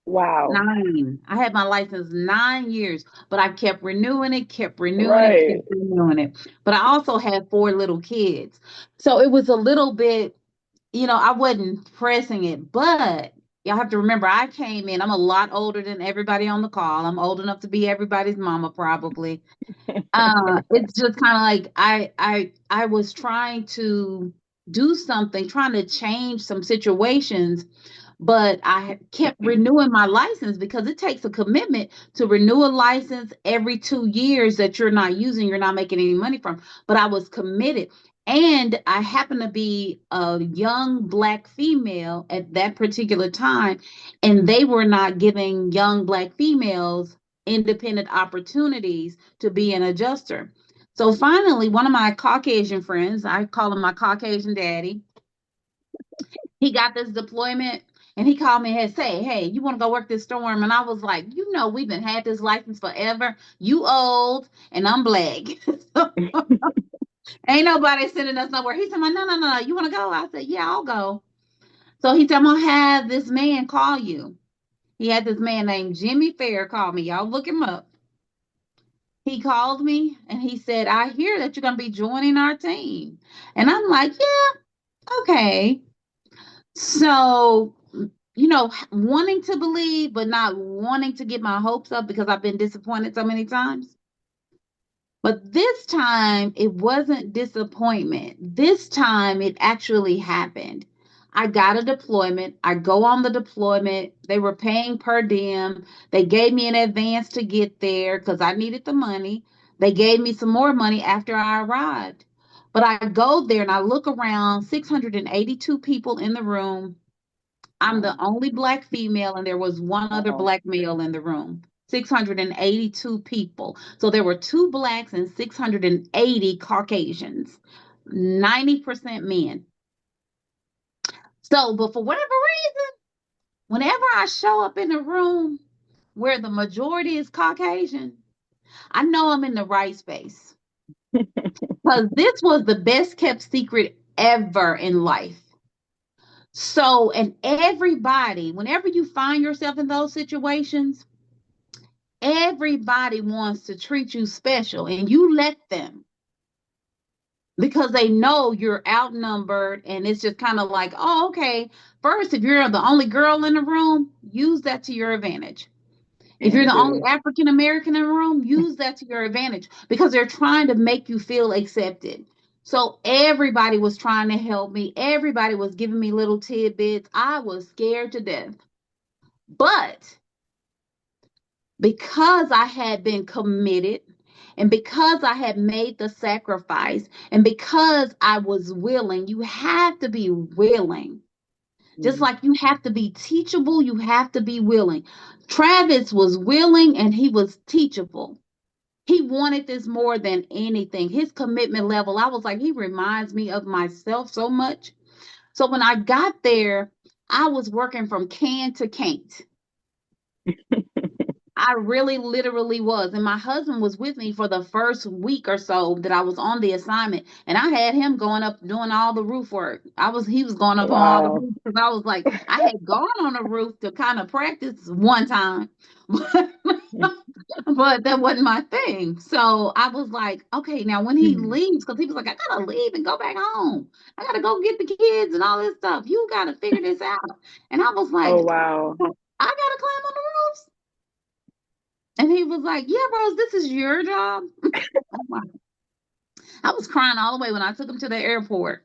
Wow. 9. I had my license 9 years, but I kept renewing it, kept renewing it, Right. kept renewing it. But I also had 4 little kids. So it was a little bit, I wasn't pressing it, but y'all have to remember I came in, I'm a lot older than everybody on the call. I'm old enough to be everybody's mama probably. It's just kind of like I was trying to do something, trying to change some situations, but I kept renewing my license because it takes a commitment to renew a license every 2 years that you're not using, you're not making any money from. But I was committed. And I happened to be a young Black female at that particular time, and they were not giving young Black females independent opportunities to be an adjuster. So finally, one of my Caucasian friends, I call him my Caucasian daddy, he got this deployment and he called me and say, hey, you want to go work this storm? And I was like, we've been had this license forever. You old and I'm Black. Ain't nobody sending us nowhere. He said, no, no, no. You want to go? I said, yeah, I'll go. So he said, I'm going to have this man call you. He had this man named Jimmy Fair call me. Y'all look him up. He called me and he said, I hear that you're going to be joining our team. And I'm like, yeah, okay. So, wanting to believe, but not wanting to get my hopes up because I've been disappointed so many times. But this time it wasn't disappointment. This time it actually happened. I got a deployment. I go on the deployment. They were paying per diem. They gave me an advance to get there because I needed the money. They gave me some more money after I arrived. But I go there and I look around, 682 people in the room. I'm the only Black female, and there was one other Wow. Black male in the room. 682 people. So there were 2 Blacks and 680 Caucasians, 90% men. So, but for whatever reason, whenever I show up in a room where the majority is Caucasian, I know I'm in the right space. Because this was the best kept secret ever in life. So, and everybody, whenever you find yourself in those situations, everybody wants to treat you special and you let them because they know you're outnumbered. And it's just kind of like, oh, okay. First, if you're the only girl in the room, use that to your advantage. If you're the only African American in the room, use that to your advantage because they're trying to make you feel accepted. So everybody was trying to help me. Everybody was giving me little tidbits. I was scared to death. But because I had been committed and because I had made the sacrifice and because I was willing, you have to be willing Just like you have to be teachable, you have to be willing. Travis was willing and he was teachable. He wanted this more than anything. His commitment level, I was like, he reminds me of myself so much. So when I got there, I was working from can to can't. I really literally was. And my husband was with me for the first week or so that I was on the assignment. And I had him going up doing all the roof work. He was going up on all the Wow. roofs because I was like, I had gone on the roof to kind of practice one time. But that wasn't my thing. So I was like, okay, now when he leaves, because he was like, I gotta leave and go back home. I gotta go get the kids and all this stuff. You gotta figure this out. And I was like, Oh wow. I gotta climb on the roofs. And he was like, yeah, Rose, this is your job. I was crying all the way when I took him to the airport.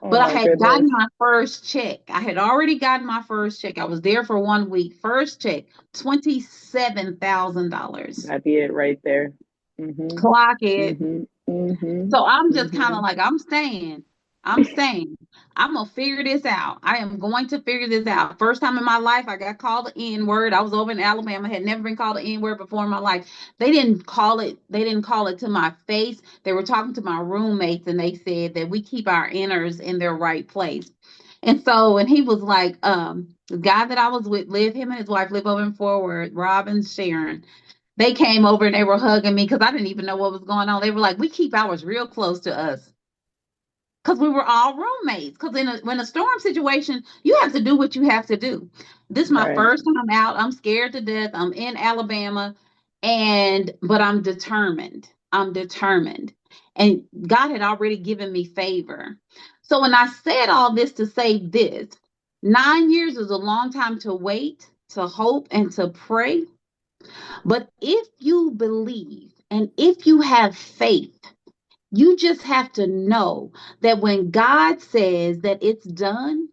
Oh But I my had gotten goodness. my first check. I had already gotten my first check. I was there for 1 week. First check, $27,000. That'd be it right there. Mm-hmm. Clock it. Mm-hmm. Mm-hmm. So I'm just kind Mm-hmm. of like, I'm staying. I'm staying. I'm going to figure this out. I am going to figure this out. First time in my life, I got called the N word. I was over in Alabama. I had never been called the N word before in my life. They didn't call it to my face. They were talking to my roommates and they said that we keep our inners in their right place. And so, and he was like, the guy that I was with him and his wife live over in Forward, Rob and Sharon. They came over and they were hugging me because I didn't even know what was going on. They were like, we keep ours real close to us because we were all roommates. Because when a storm situation, you have to do what you have to do. This is my Right. first time out. I'm scared to death. I'm in Alabama, but I'm determined. I'm determined. And God had already given me favor. So when I said all this to say this, 9 years is a long time to wait, to hope, and to pray. But if you believe and if you have faith, you just have to know that when God says that it's done,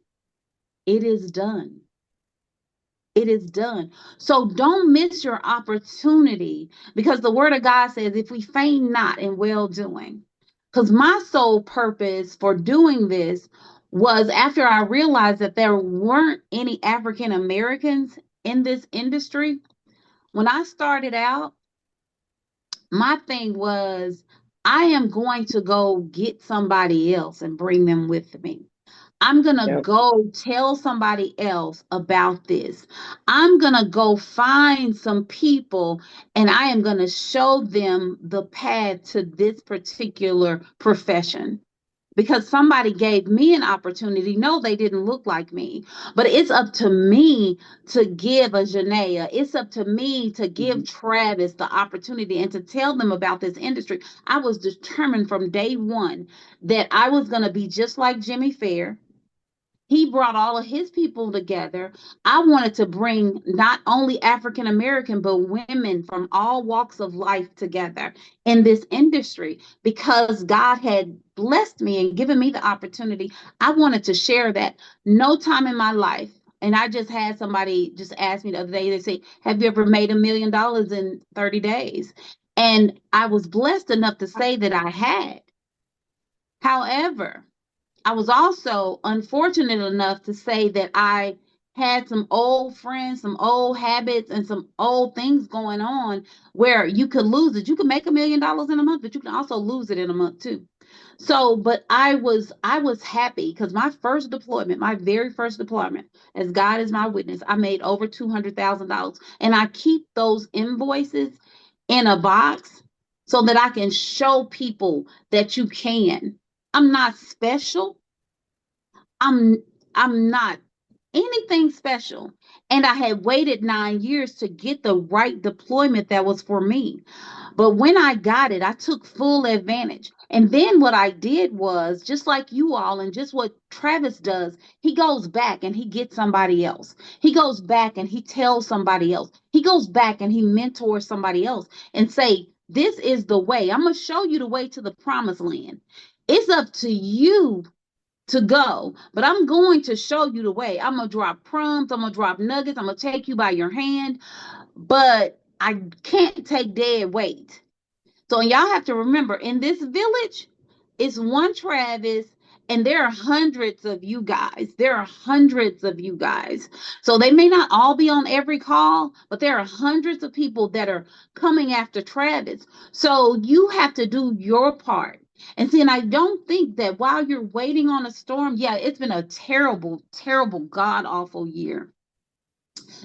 it is done. It is done. So don't miss your opportunity because the word of God says, if we faint not in well doing, because my sole purpose for doing this was after I realized that there weren't any African Americans in this industry. When I started out, my thing was, I am going to go get somebody else and bring them with me. I'm going to Yep. go tell somebody else about this. I'm going to go find some people and I am going to show them the path to this particular profession. Because somebody gave me an opportunity. No, they didn't look like me, but it's up to me to give a Janaea. It's up to me to give Travis the opportunity and to tell them about this industry. I was determined from day one that I was going to be just like Jimmy Fair. He brought all of his people together. I wanted to bring not only African American, but women from all walks of life together in this industry because God had blessed me and given me the opportunity. I wanted to share that. No time in my life. And I just had somebody just ask me the other day, they say, have you ever made $1 million in 30 days? And I was blessed enough to say that I had. However, I was also unfortunate enough to say that I had some old friends, some old habits, and some old things going on where you could lose it. You could make $1 million in a month, but you can also lose it in a month too. So, but I was happy because my very first deployment, as God is my witness, I made over $200,000, and I keep those invoices in a box so that I can show people that you can. I'm not special. I'm I'm not anything special. And I had waited 9 years to get the right deployment that was for me. But when I got it, I took full advantage. And then what I did was just like you all, and just what Travis does, he goes back and he gets somebody else. He goes back and he tells somebody else. He goes back and he mentors somebody else and say, this is the way. I'm going to show you the way to the promised land. It's up to you to go, but I'm going to show you the way. I'm going to drop crumbs. I'm going to drop nuggets. I'm going to take you by your hand, but I can't take dead weight. So y'all have to remember, in this village, it's one Travis And there are hundreds of you guys. There are hundreds of you guys. So they may not all be on every call, but there are hundreds of people that are coming after Travis. So you have to do your part. And see, and I don't think that while you're waiting on a storm, yeah, it's been a terrible, terrible, god awful year.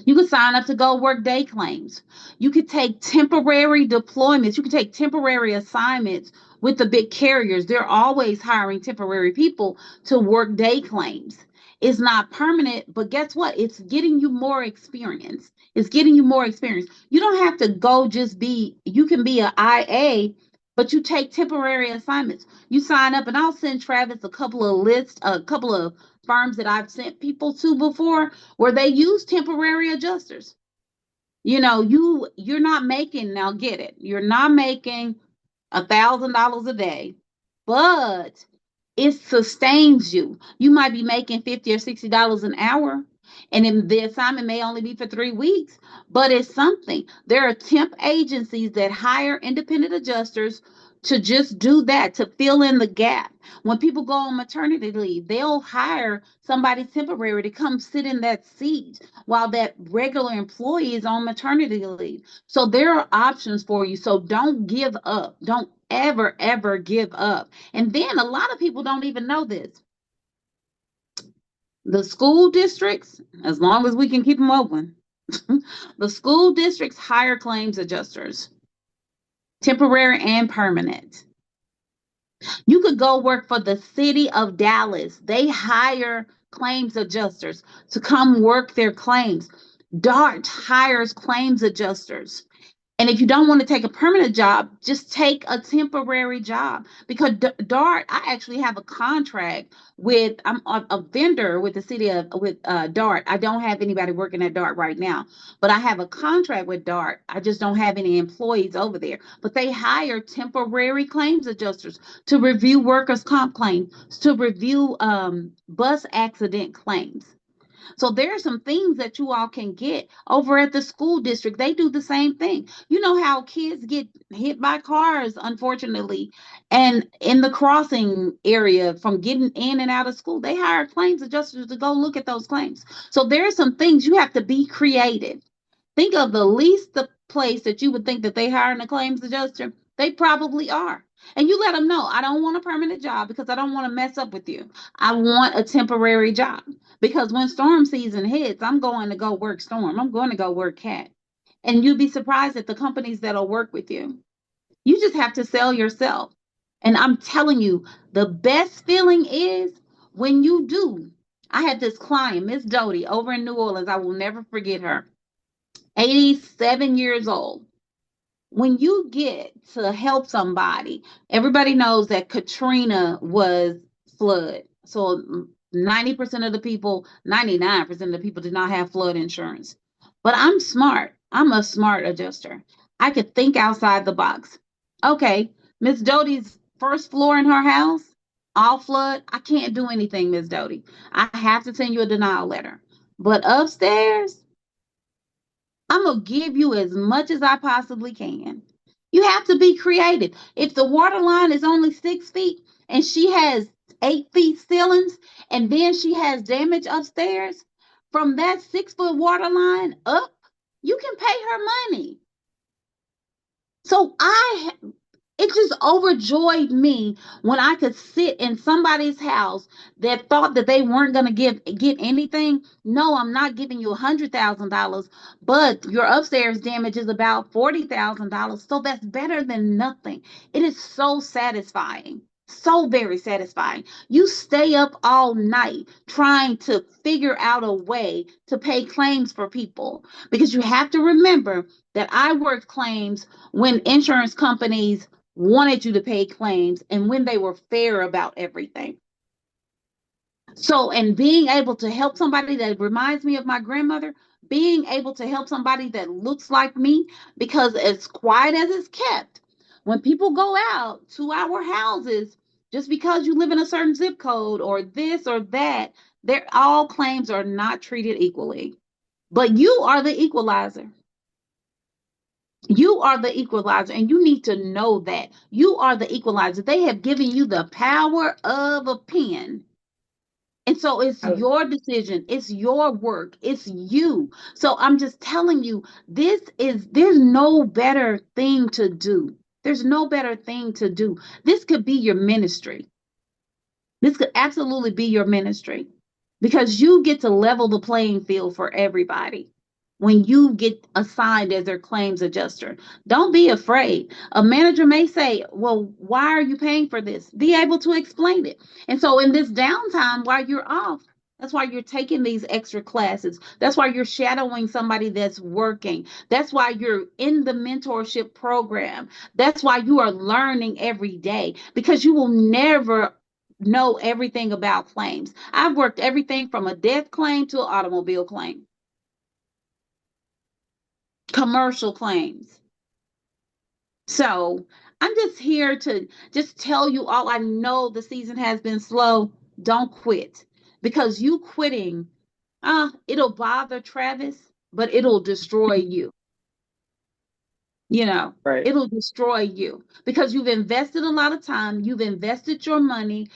You could sign up to go work day claims. You could take temporary deployments. You could take temporary assignments with the big carriers. They're always hiring temporary people to work day claims. It's not permanent, but guess what? It's getting you more experience. It's getting you more experience. You don't have to go just be, you can be an IA, but you take temporary assignments. You sign up, and I'll send Travis a couple of lists, a couple of firms that I've sent people to before where they use temporary adjusters. You know, you're not making, now get it, you're not making $1,000 a day, but it sustains you. You might be making $50 or $60 an hour, and then the assignment may only be for 3 weeks, but it's something. There are temp agencies that hire independent adjusters to just do that, to fill in the gap. When people go on maternity leave, they'll hire somebody temporary to come sit in that seat while that regular employee is on maternity leave. So there are options for you. So don't give up. Don't ever, ever give up. And then a lot of people don't even know this. The school districts, as long as we can keep them open, the school districts hire claims adjusters, temporary and permanent. You could go work for the city of Dallas. They hire claims adjusters to come work their claims. DART hires claims adjusters. And if you don't want to take a permanent job, just take a temporary job. Because DART, I actually have a contract with, I'm a vendor with the city of, with DART. I don't have anybody working at DART right now, but I have a contract with DART. I just don't have any employees over there. But they hire temporary claims adjusters to review workers' comp claims, to review bus accident claims. So there are some things that you all can get over at the school district. They do the same thing. You know how kids get hit by cars, unfortunately, and in the crossing area from getting in and out of school, they hire claims adjusters to go look at those claims. So there are some things you have to be creative. Think of the least the place that you would think that they hiring a claims adjuster. They probably are. And you let them know, I don't want a permanent job because I don't want to mess up with you. I want a temporary job because when storm season hits, I'm going to go work storm. I'm going to go work cat. And you'd be surprised at the companies that'll work with you. You just have to sell yourself. And I'm telling you, the best feeling is when you do. I had this client, Miss Doty, over in New Orleans. I will never forget her. 87 years old. When you get to help somebody, everybody knows that Katrina was flood. So 90% of the people, 99% of the people did not have flood insurance. But I'm smart. I'm a smart adjuster. I could think outside the box. Okay, Miss Doty's first floor in her house, all flood. I can't do anything, Miss Doty. I have to send you a denial letter. But upstairs, I'm going to give you as much as I possibly can. You have to be creative. If the water line is only 6 feet and she has 8 feet ceilings and then she has damage upstairs, from that 6 foot water line up, you can pay her money. So it just overjoyed me when I could sit in somebody's house that thought that they weren't going to get anything. No, I'm not giving you $100,000, but your upstairs damage is about $40,000. So that's better than nothing. It is so satisfying. So very satisfying. You stay up all night trying to figure out a way to pay claims for people because you have to remember that I worked claims when insurance companies wanted you to pay claims and when they were fair about everything. So, and being able to help somebody that reminds me of my grandmother, being able to help somebody that looks like me, because as quiet as it's kept, when people go out to our houses, just because you live in a certain zip code or this or that, all claims are not treated equally. But you are the equalizer. You are the equalizer, and you need to know that. You are the equalizer. They have given you the power of a pen. And so it's your decision, it's your work, it's you. So I'm just telling you, there's no better thing to do. There's no better thing to do. This could be your ministry. This could absolutely be your ministry because you get to level the playing field for everybody when you get assigned as their claims adjuster. Don't be afraid. A manager may say, well, why are you paying for this? Be able to explain it. And so in this downtime while you're off, that's why you're taking these extra classes. That's why you're shadowing somebody that's working. That's why you're in the mentorship program. That's why you are learning every day because you will never know everything about claims. I've worked everything from a death claim to an automobile claim, commercial claims. So I'm just here to just tell you all. I know the season has been slow. Don't quit because you quitting, it'll bother Travis, but it'll destroy you. Right. It'll destroy you because you've invested a lot of time, you've invested your money.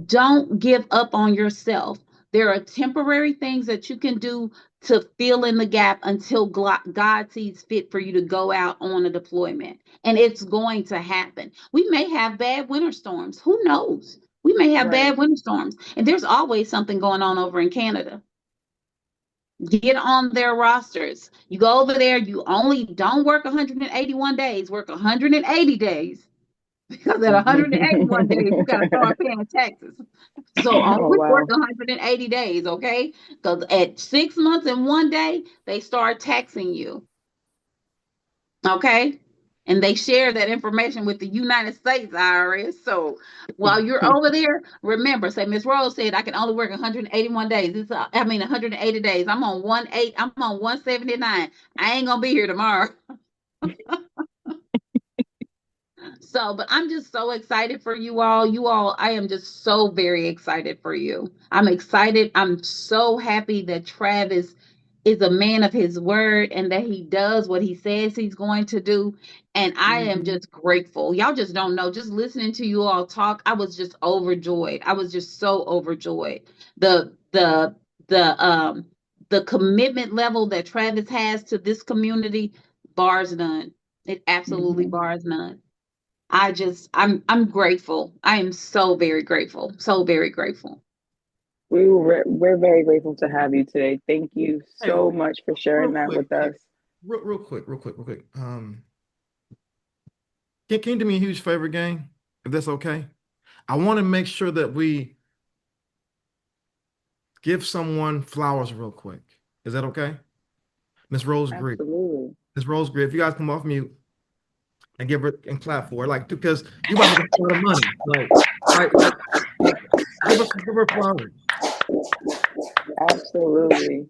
Don't give up on yourself. There are temporary things that you can do to fill in the gap until God sees fit for you to go out on a deployment. And it's going to happen. We may have bad winter storms. Who knows? We may have Right. bad winter storms. And there's always something going on over in Canada. Get on their rosters. You go over there, you only don't work 181 days, work 180 days. Because at 181 days, you got to start paying taxes. So Oh, only work wow. 180 days, okay? Because at 6 months and 1 day, they start taxing you, okay? And they share that information with the United States IRS. So while you're over there, remember, say Miss Rose said I can only work 181 days. 180 days. I'm on 179. I ain't gonna be here tomorrow. So, but I'm just so excited for you all. You all, I am just so very excited for you. I'm excited. I'm so happy that Travis is a man of his word and that he does what he says he's going to do. And I am just grateful. Y'all just don't know. Just listening to you all talk, I was just overjoyed. I was just so overjoyed. The commitment level that Travis has to this community bars none. It absolutely bars none. I'm grateful. I am so very grateful. So very grateful. We're very grateful to have you today. Thank you Hey, so much for sharing real that quick, with us. real quick. Can you do me a huge favor, gang? If that's okay? I want to make sure that we give someone flowers real quick. Is that okay? Miss Rose Greer. Absolutely. Miss Rose Greer, if you guys come off mute and give her and clap for her, like because you about to make a lot of money. Like give her flowers. Absolutely.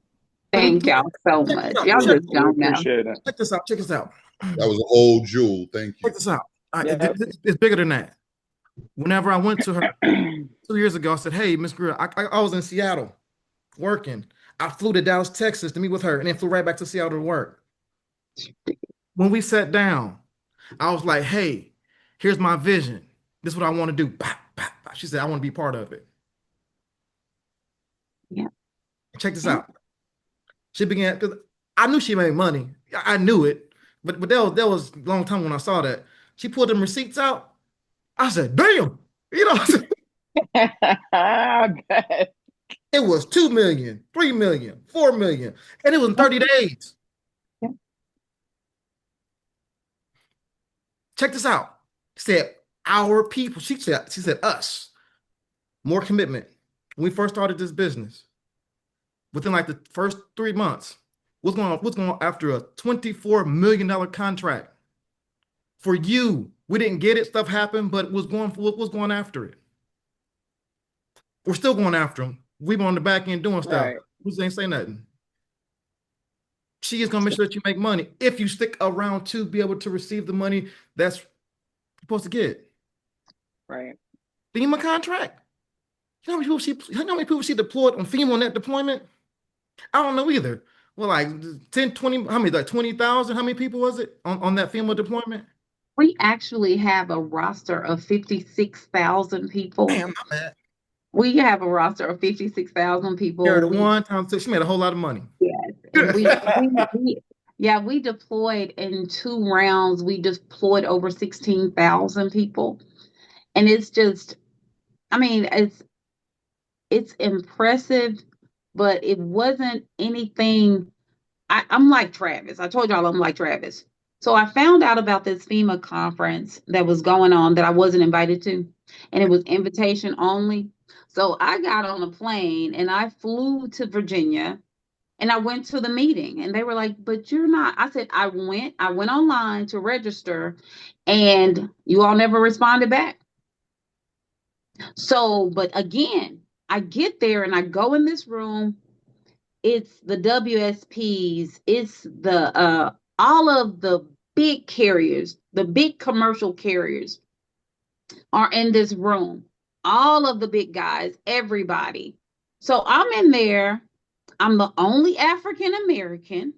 Thank y'all so Check this much. out. Y'all Check, just We don't know. appreciate it. check this out. Check this out. That was an old jewel. Thank you. Check this out. Yep. It's bigger than that. Whenever I went to her 2 years ago, I said, "Hey, Miss Greer, I was in Seattle working. I flew to Dallas, Texas to meet with her, and then flew right back to Seattle to work. When we sat down, I was like, "Hey, here's my vision. This is what I want to do." Bah, bah, bah. She said, "I want to be part of it." Yeah. Check this out. She began because I knew she made money. I knew it, but that was a long time when I saw that. She pulled them receipts out. I said, "Damn!" You know, I bet. it was 2 million, 3 million, 4 million, and it was in 30 days. Yeah. Check this out. She said, "Our people." She said, "Us." More commitment. When we first started this business, within like the first 3 months, what's going on after a $24 million contract for you? We didn't get it. Stuff happened, but was going after it. We're still going after them. We were on the back end doing stuff. Right. We ain't say nothing. She is gonna make sure that you make money if you stick around to be able to receive the money that's supposed to get. Right. FEMA contract. You know how many people she deployed on FEMA on that deployment? I don't know either. Well, like 10, 20, how many, like 20,000? How many people was it on that FEMA deployment? We actually have a roster of 56,000 people. Damn, my bad. We have a roster of 56,000 Carried people. a one time, so she made a whole lot of money. Yes, and we deployed in 2 rounds. We deployed over 16,000 people, and it's just, I mean, it's impressive, but it wasn't anything. I'm like Travis. I told y'all I'm like Travis. So I found out about this FEMA conference that was going on that I wasn't invited to, and it was invitation only. So I got on a plane and I flew to Virginia and I went to the meeting and they were like, "But you're not." I said, I went online to register and you all never responded back. So, but again, I get there and I go in this room. It's the WSPs, it's the all of the big carriers, the big commercial carriers are in this room. All of the big guys, everybody. So I'm in there. I'm the only African American,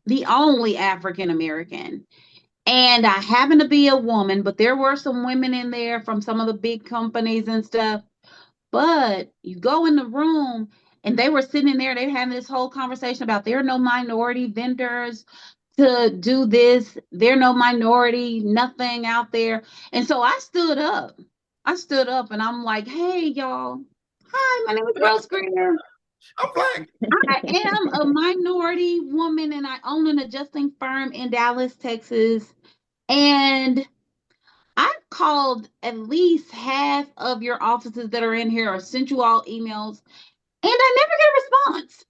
the only African American. And I happen to be a woman, but there were some women in there from some of the big companies and stuff. But you go in the room and they were sitting there, they had this whole conversation about there are no minority vendors to do this, there are no minority, nothing out there. And so I stood up. I stood up and I'm like, "Hey, y'all. Hi, my name is Rose Greer. I'm black. I am a minority woman and I own an adjusting firm in Dallas, Texas. And I've called at least half of your offices that are in here or sent you all emails, and I never get a response."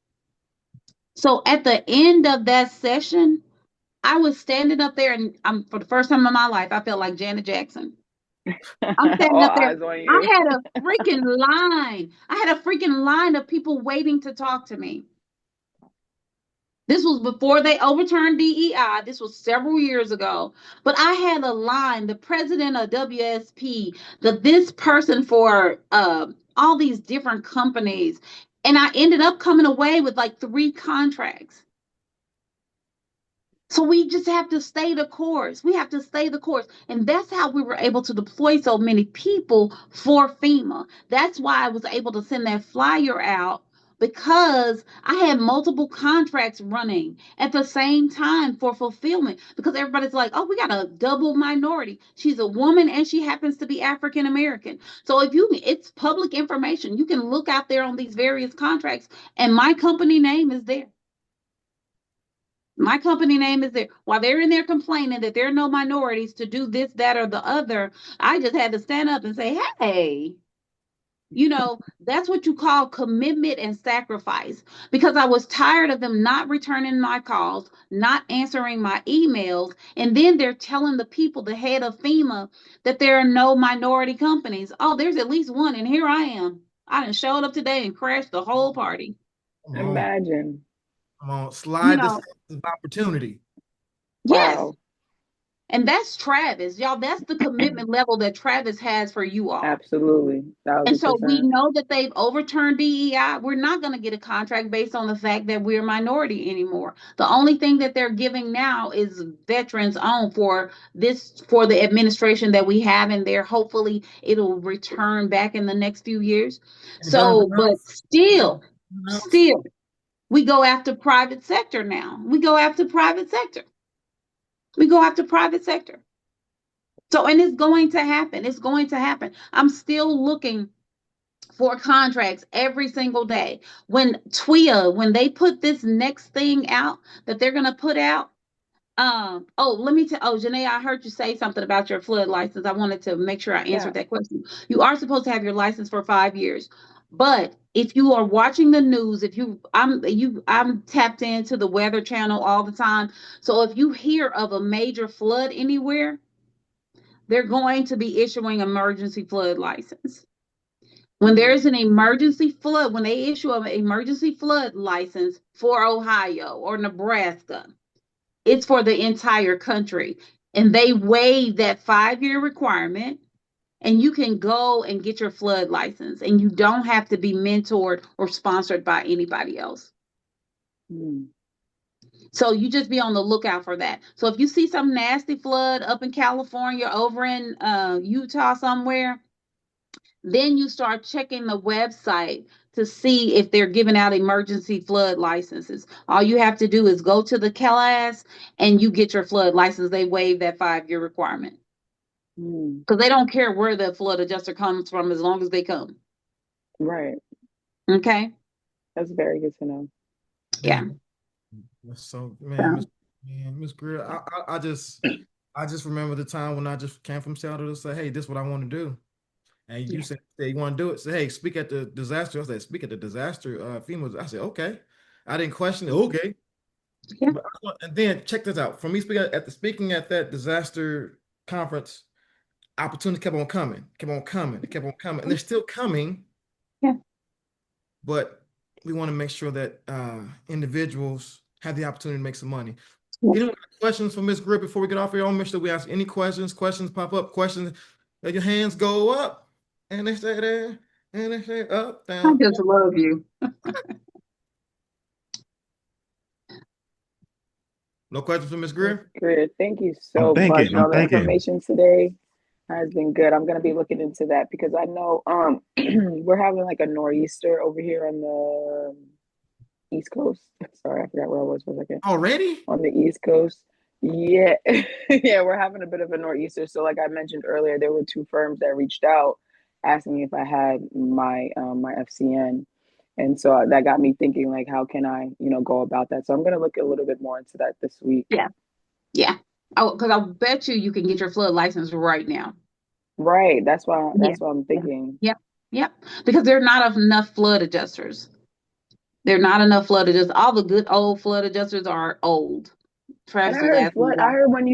So at the end of that session, I was standing up there, and for the first time in my life, I felt like Janet Jackson. I'm standing All up there. eyes on you. I had a freaking line. I had a freaking line of people waiting to talk to me. This was before they overturned DEI. This was several years ago. But I had a line, the president of WSP, this person for all these different companies. And I ended up coming away with like 3 contracts. So we just have to stay the course. We have to stay the course. And that's how we were able to deploy so many people for FEMA. That's why I was able to send that flyer out, because I had multiple contracts running at the same time for fulfillment, because everybody's like, "Oh, we got a double minority. She's a woman and she happens to be African American." So it's public information. You can look out there on these various contracts and my company name is there. My company name is there. While they're in there complaining that there are no minorities to do this, that, or the other, I just had to stand up and say, "Hey, that's what you call commitment and sacrifice." Because I was tired of them not returning my calls, not answering my emails. And then they're telling the people, the head of FEMA, that there are no minority companies. Oh, there's at least one. And here I am. I done showed up today and crashed the whole party. Imagine. Come on, slide this opportunity. Yes. Wow. And that's Travis, y'all. That's the commitment level that Travis has for you all. Absolutely. 1000%. And so we know that they've overturned DEI. We're not going to get a contract based on the fact that we're a minority anymore. The only thing that they're giving now is veterans own for the administration that we have in there. Hopefully it'll return back in the next few years. So, but still, we go after private sector now. We go after private sector. So, and it's going to happen. It's going to happen. I'm still looking for contracts every single day. When they put this next thing out that they're going to put out, Janae, I heard you say something about your flood license. I wanted to make sure I answered that question. You are supposed to have your license for 5 years. But if you are watching the news, I'm tapped into the Weather Channel all the time. So if you hear of a major flood anywhere, they're going to be issuing emergency flood license. When there's an emergency flood, when they issue an emergency flood license for Ohio or Nebraska, it's for the entire country. And they waive that 5-year requirement, and you can go and get your flood license, and you don't have to be mentored or sponsored by anybody else. So you just be on the lookout for that. So if you see some nasty flood up in California, over in Utah somewhere, then you start checking the website to see if they're giving out emergency flood licenses. All you have to do is go to the class and you get your flood license. They waive that 5-year requirement because they don't care where the flood adjuster comes from as long as they come. Right. Okay. That's very good to know. Yeah. So man, Miss Greer, I just remember the time when I just came from Seattle to say, hey, this is what I want to do. And you said you want to do it. Say, hey, speak at the disaster. I said, speak at the disaster FEMA. I said, okay. I didn't question it. Okay. Yeah. And then check this out. From me speaking at that disaster conference, opportunities kept on coming, and they're still coming. Yeah. But we want to make sure that individuals have the opportunity to make some money. Yeah. Any questions for Ms. Greer before we get off here? I'll make sure we ask any questions. Questions pop up. Questions. Let your hands go up, and they stay there, and they stay up, I down. just love you. No questions for Ms. Greer? Good. Thank you so much. All the information today has been good. I'm gonna be looking into that because I know we're having like a nor'easter over here on the East Coast. Sorry, I forgot where I was for a second. Already? On the East Coast. Yeah. Yeah, we're having a bit of a nor'easter. So like I mentioned earlier, there were 2 firms that reached out asking me if I had my my FCN. And so that got me thinking, like, how can I, go about that? So I'm going to look a little bit more into that this week. Yeah. Yeah. Oh, because I bet you can get your flood license right now. Right. That's why I'm thinking. Yep. Yep. Because there are not enough flood adjusters. There are not enough flood adjusters. All the good old flood adjusters are old. And Travis was asking me I heard when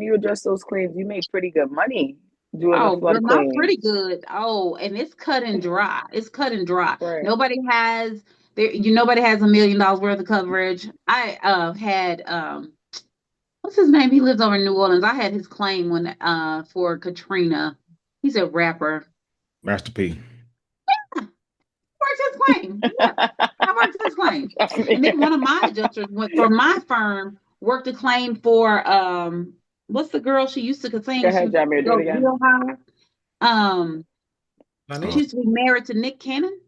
you adjust those claims, you make pretty good money doing the oh, flood girl, not claims. pretty good. Oh, and it's cut and dry. It's cut and dry. Right. Nobody has nobody has $1 million worth of coverage. I had what's his name? He lives over in New Orleans. I had his claim when for Katrina. He's a rapper. Master P. Worked his claim. Yeah, I worked his claim. And then one of my adjusters went for my firm, worked a claim for what's the girl she used to sing? Go ahead, Jamir, do it again. Real high. She used to be married to Nick Cannon.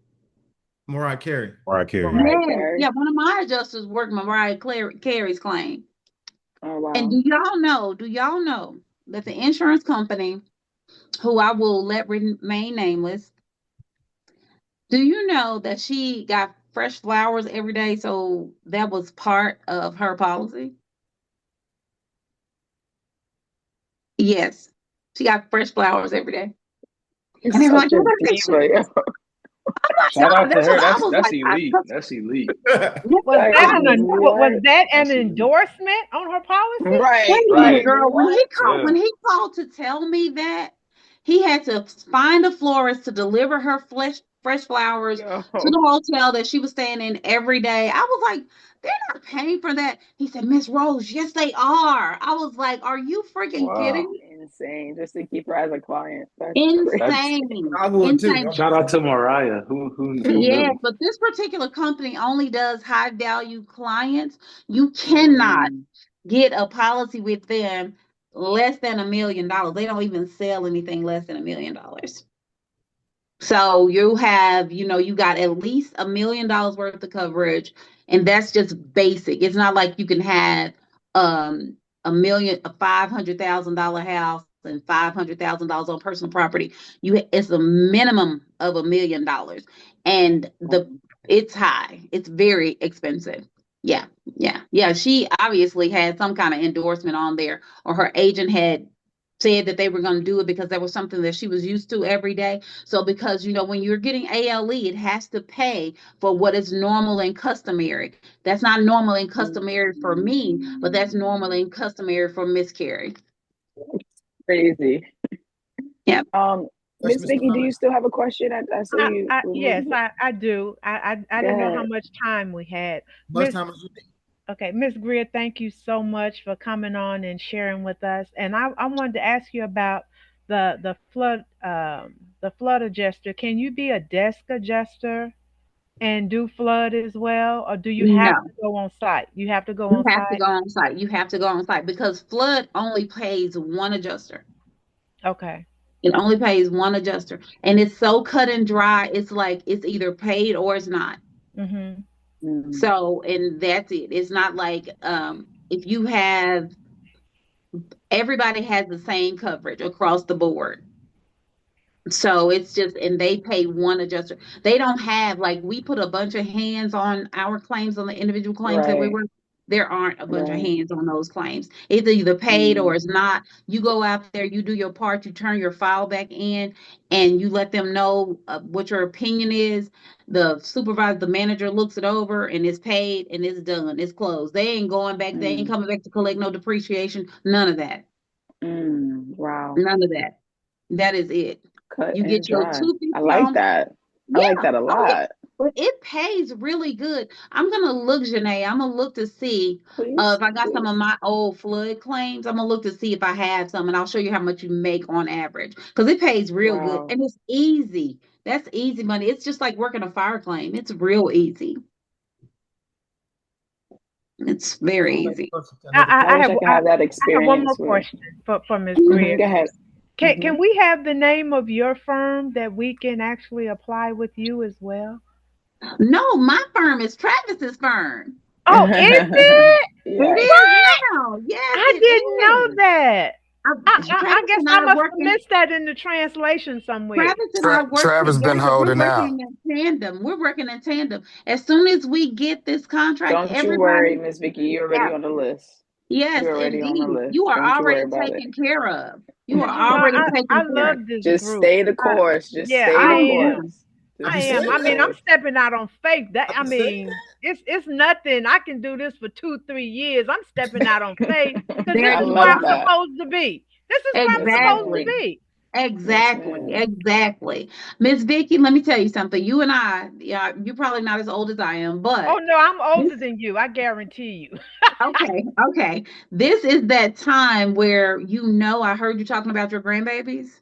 Mariah Carey. Yeah, one of my adjusters worked Mariah Carey's claim. Oh wow. And do y'all know that the insurance company, who I will let remain nameless, do you know that she got fresh flowers every day? So that was part of her policy. Yes, she got fresh flowers every day. You're and they were such like, a diva, yo. Shout out to that's her. what I was That's like, elite. That's elite. Was that an endorsement on her policy? Right. Wait a minute, girl. When Yeah. he called to tell me that, he had to find a florist to deliver her fresh flowers to the hotel that she was staying in every day. I was like, they're not paying for that. He said, Miss Rose, yes, they are. I was like, are you freaking kidding me? Insane. Just to keep her as a client. That's Insane. I would Insane. too. Shout out to Mariah. Who Yes, knew? but this particular company only does high value clients. You cannot get a policy with them less than $1 million. They don't even sell anything less than $1 million. So you have, you got at least $1 million worth of coverage, and that's just basic. It's not like you can have a $500,000 house and $500,000 on personal property. It's a minimum of $1 million, and it's high. It's very expensive. Yeah. She obviously had some kind of endorsement on there, or her agent had said that they were going to do it because that was something that she was used to every day. So because, when you're getting ALE, it has to pay for what is normal and customary. That's not normal and customary for me, but that's normal and customary for Miss Carey. Crazy. Yeah. Miss Vicky, do you still have a question? I saw you. Yes, I do. I didn't know how much time we had. Okay, Miss Greer, thank you so much for coming on and sharing with us. And I wanted to ask you about the flood adjuster. Can you be a desk adjuster? And do flood as well, or do you have No, to go on site? You have to go you on have to site? go on site. You have to go on site because flood only pays one adjuster. Okay. It only pays one adjuster. And it's so cut and dry. It's like it's either paid or it's not. Mhm. Mm. So, and that's it. It's not like if you have everybody has the same coverage across the board. So it's just, and they pay one adjuster. They don't have, like, we put a bunch of hands on our claims, on the individual claims that we Right. work. There aren't a bunch of Right. hands on those claims. It's either paid or Mm. it's not. You go out there, you do your part, you turn your file back in, and you let them know what your opinion is. The supervisor, the manager looks it over, and it's paid, and it's done. It's closed. They ain't going back. They ain't Mm. coming back to collect no depreciation. None of that. Mm. Wow. None of that. That is it. Cut You and get your dry. I 250 like on. that. I Yeah. like that a Oh, yeah. lot. But it pays really good. I'm gonna look, Janae. I'm gonna look to see Please, if I got some please. of my old flood claims. I'm gonna look to see if I have some, and I'll show you how much you make on average because it pays real good Wow. and it's easy. That's easy money. It's just like working a fire claim. It's real easy. It's very I'll make easy. another I wish I could have that I have one more experience with. question for Miss Mhm. Greer. Go ahead. Can we have the name of your firm that we can actually apply with you as well? No, my firm is Travis's firm. Oh, is it? It Yes. is What? now. Yes, I it didn't know is. that. I Travis guess and I I are must have working. missed that in the translation somewhere. Travis and I work Travis been together. We're holding out. working in tandem. We're working in tandem. As soon as we get this contract, Don't you worry, everybody. Miss Vicky. You're already Yeah. on the list. Yes, You're already on the indeed. list. You are Don't you worry already about it. taken care of. You Because are already I taken care of. love this Just group. stay the I, course. Just yeah, stay I the I am. am. course. I Just I just stay am. said the I mean, that. I'm course. stepping out on faith. That I I just said mean, it's nothing. I can do this for 2, 3 years. I'm stepping out on faith because There this I is you where love I'm go. that. supposed to be. This is where I'm Yes, supposed to ma'am. Exactly. be. Yes, Exactly. ma'am. Exactly. Miss Vicky, let me tell you something. You and I, yeah, you're probably not as old as I am, Oh but no, I'm this older than you. I guarantee you. okay, okay. This is that time where I heard you talking about your grandbabies.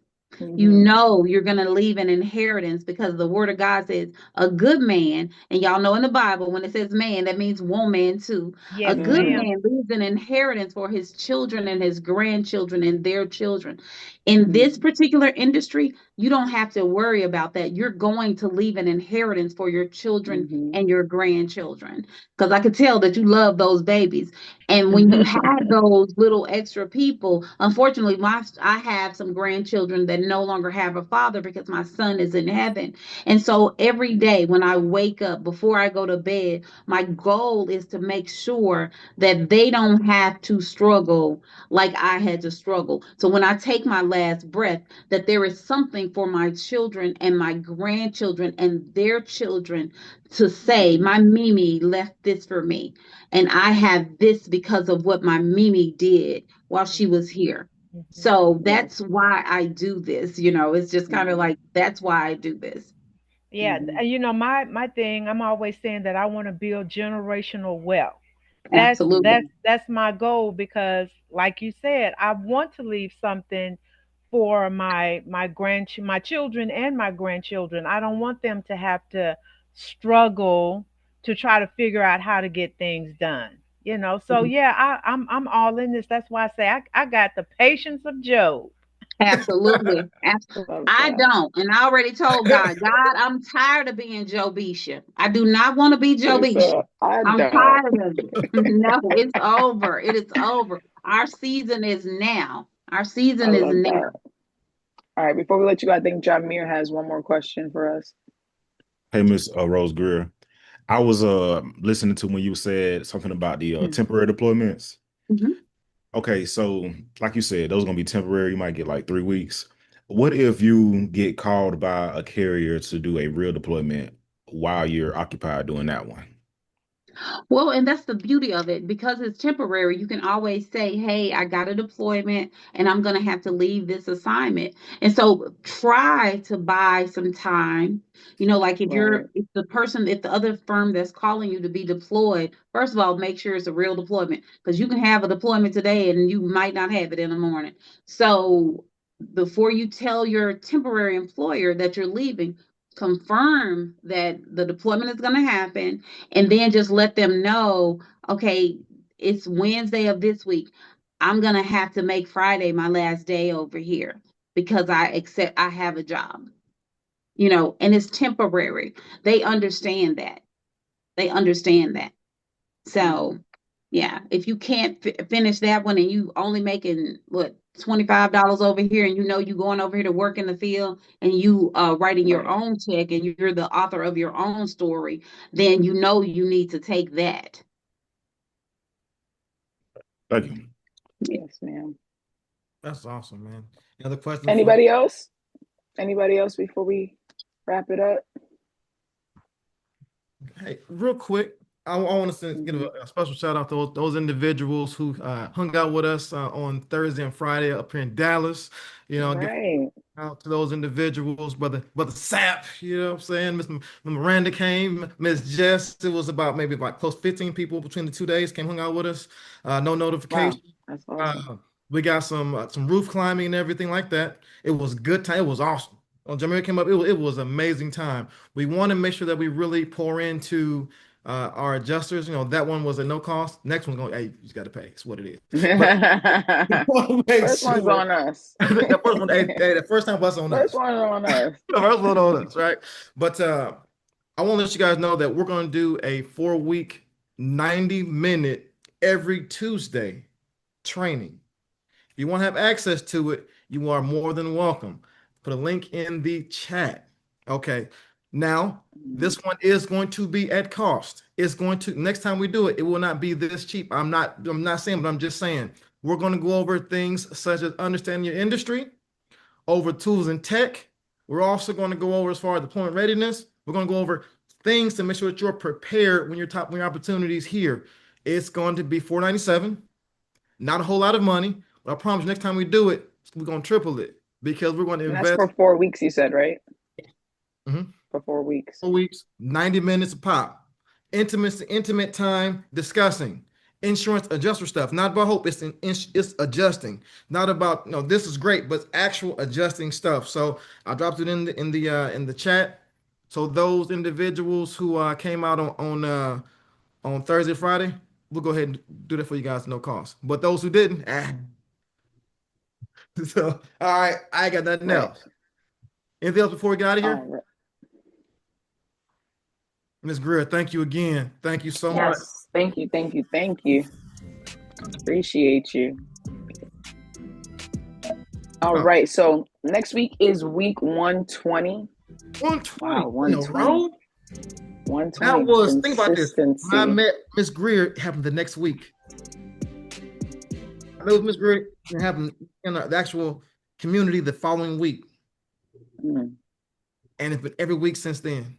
You Hmm. know you're going to leave an inheritance because the word of God says a good man, and y'all know in the Bible when it says man, that means woman too. A Yes, good Hmm. ma'am. man leaves an inheritance for his children and his grandchildren and their children. In this Hmm. particular industry, you don't have to worry about that. You're going to leave an inheritance for your children Hmm. and your grandchildren because I could tell that you love those babies. And when you have those little extra people, unfortunately, I have some grandchildren that no longer have a father because my son is in heaven. And so every day when I wake up, before I go to bed, my goal is to make sure that they don't have to struggle like I had to struggle. So when I take my last breath, that there is something for my children and my grandchildren and their children to say, my Mimi left this for me. And I have this because of what my Mimi did while she was here. Mhm. So Yes. that's why I do this. It's just kind of Hmm. like that's why I do this. Yeah, Hmm. my thing, I'm always saying that I want to build generational wealth. Absolutely. That's my goal because like you said, I want to leave something for my children and my grandchildren. I don't want them to have to struggle to try to figure out how to get things done. So Mhm. yeah, I'm all in this. That's why I say I got the patience of Job. Absolutely. Love I that. don't. And I already told God, I'm tired of being Jobisha. I do not want to be She Jobisha. said, I I'm don't. tired of it. No, it's over. It is over. Our season is now. Our I season is love now. that. All right. Before we let you go, I think Jamir has one more question for us. Hey, Miss Rose Greer. I was listening to when you said something about the temporary deployments. Mhm. Okay, so like you said, those are gonna be temporary. You might get like 3 weeks. What if you get called by a carrier to do a real deployment while you're occupied doing that one? Well, and that's the beauty of it because it's temporary. You can always say, "Hey, I got a deployment and I'm going to have to leave this assignment." And so try to buy some time. Like Right. if the other firm that's calling you to be deployed, first of all, make sure it's a real deployment because you can have a deployment today and you might not have it in the morning. So before you tell your temporary employer that you're leaving, confirm that the deployment is going to happen, and then just let them know, okay, it's Wednesday of this week. I'm going to have to make Friday my last day over here because I have a job, and it's temporary. They understand that. So, yeah, if you can't finish that one and you only making $25 over here, and you going over here to work in the field, and you writing your own check, and you're the author of your own story, then you need to take that. Thank you. Yes, ma'am. That's awesome, man. Any other questions? Anybody else? Anybody else before we wrap it up? Hey, real quick, I want to give a special shout out to those individuals who hung out with us on Thursday and Friday up here in Dallas. Give out to those individuals, brother Sap, you know what I'm saying? Miss Miranda came, Miss Jess. It was about maybe close to 15 people between the 2 days hung out with us. No notification. Wow, that's awesome. We got some roof climbing and everything like that. It was good time. It was awesome. When Jamaica came up, it was amazing time. We want to make sure that we really pour into our adjusters. That one was at no cost. Next one's going, hey, you just got to pay. It's what it is. First one's on us. The first one, the first time was on us. First one on us. The first one on us, right? But I want to let you guys know that we're going to do a 4-week, 90-minute every Tuesday training. If you want to have access to it, you are more than welcome. Put a link in the chat. Okay. Now, this one is going to be at cost. It's going to, next time we do it, it will not be this cheap. I'm not saying, but I'm just saying, we're going to go over things such as understanding your industry, over tools and tech. We're also going to go over as far as deployment readiness. We're going to go over things to make sure that you're prepared when your opportunities here. It's going to be $497. Not a whole lot of money. But I promise next time we do it, we're going to triple it because we're going to invest. That's for 4 weeks, you said, right? Mm-hmm. For 4 weeks. 4 weeks, 90 minutes a pop. Intimate time discussing insurance adjuster stuff. Not about hope. It's adjusting. Not about this is great, but actual adjusting stuff. So I dropped it in the chat. So those individuals who came out on Thursday, Friday, we'll go ahead and do that for you guys, no cost. But those who didn't, So, all right, I got nothing else. Anything else before we get out of here? Right. Ms. Greer, thank you again. Thank you so much. Thank you. Appreciate you. All right, so next week is week 120. 120. Wow, 120. 120. That was, think about this. When I met Ms. Greer, it happened the next week. I know Ms. Greer, it happened in the actual community the following week. And it's been every week since then.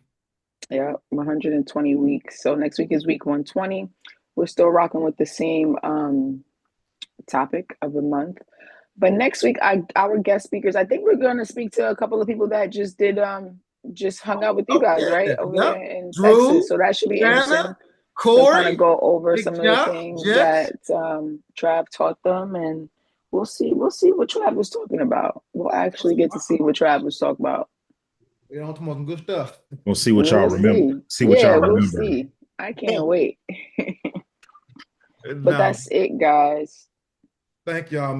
Yeah, 120 weeks. So next week is week 120. We're still rocking with the same topic of the month. But next week, our guest speakers, I think we're going to speak to a couple of people that just hung out with you guys, right? Over there in Texas. So that should be interesting. Corey, kind of go over some of the things that Trav taught them, and we'll see what Trav was talking about. We'll actually get to see what Trav was talking about. We're talking about some good stuff. We'll see what y'all remember. We'll see. I can't wait. But that's it, guys. Thank y'all.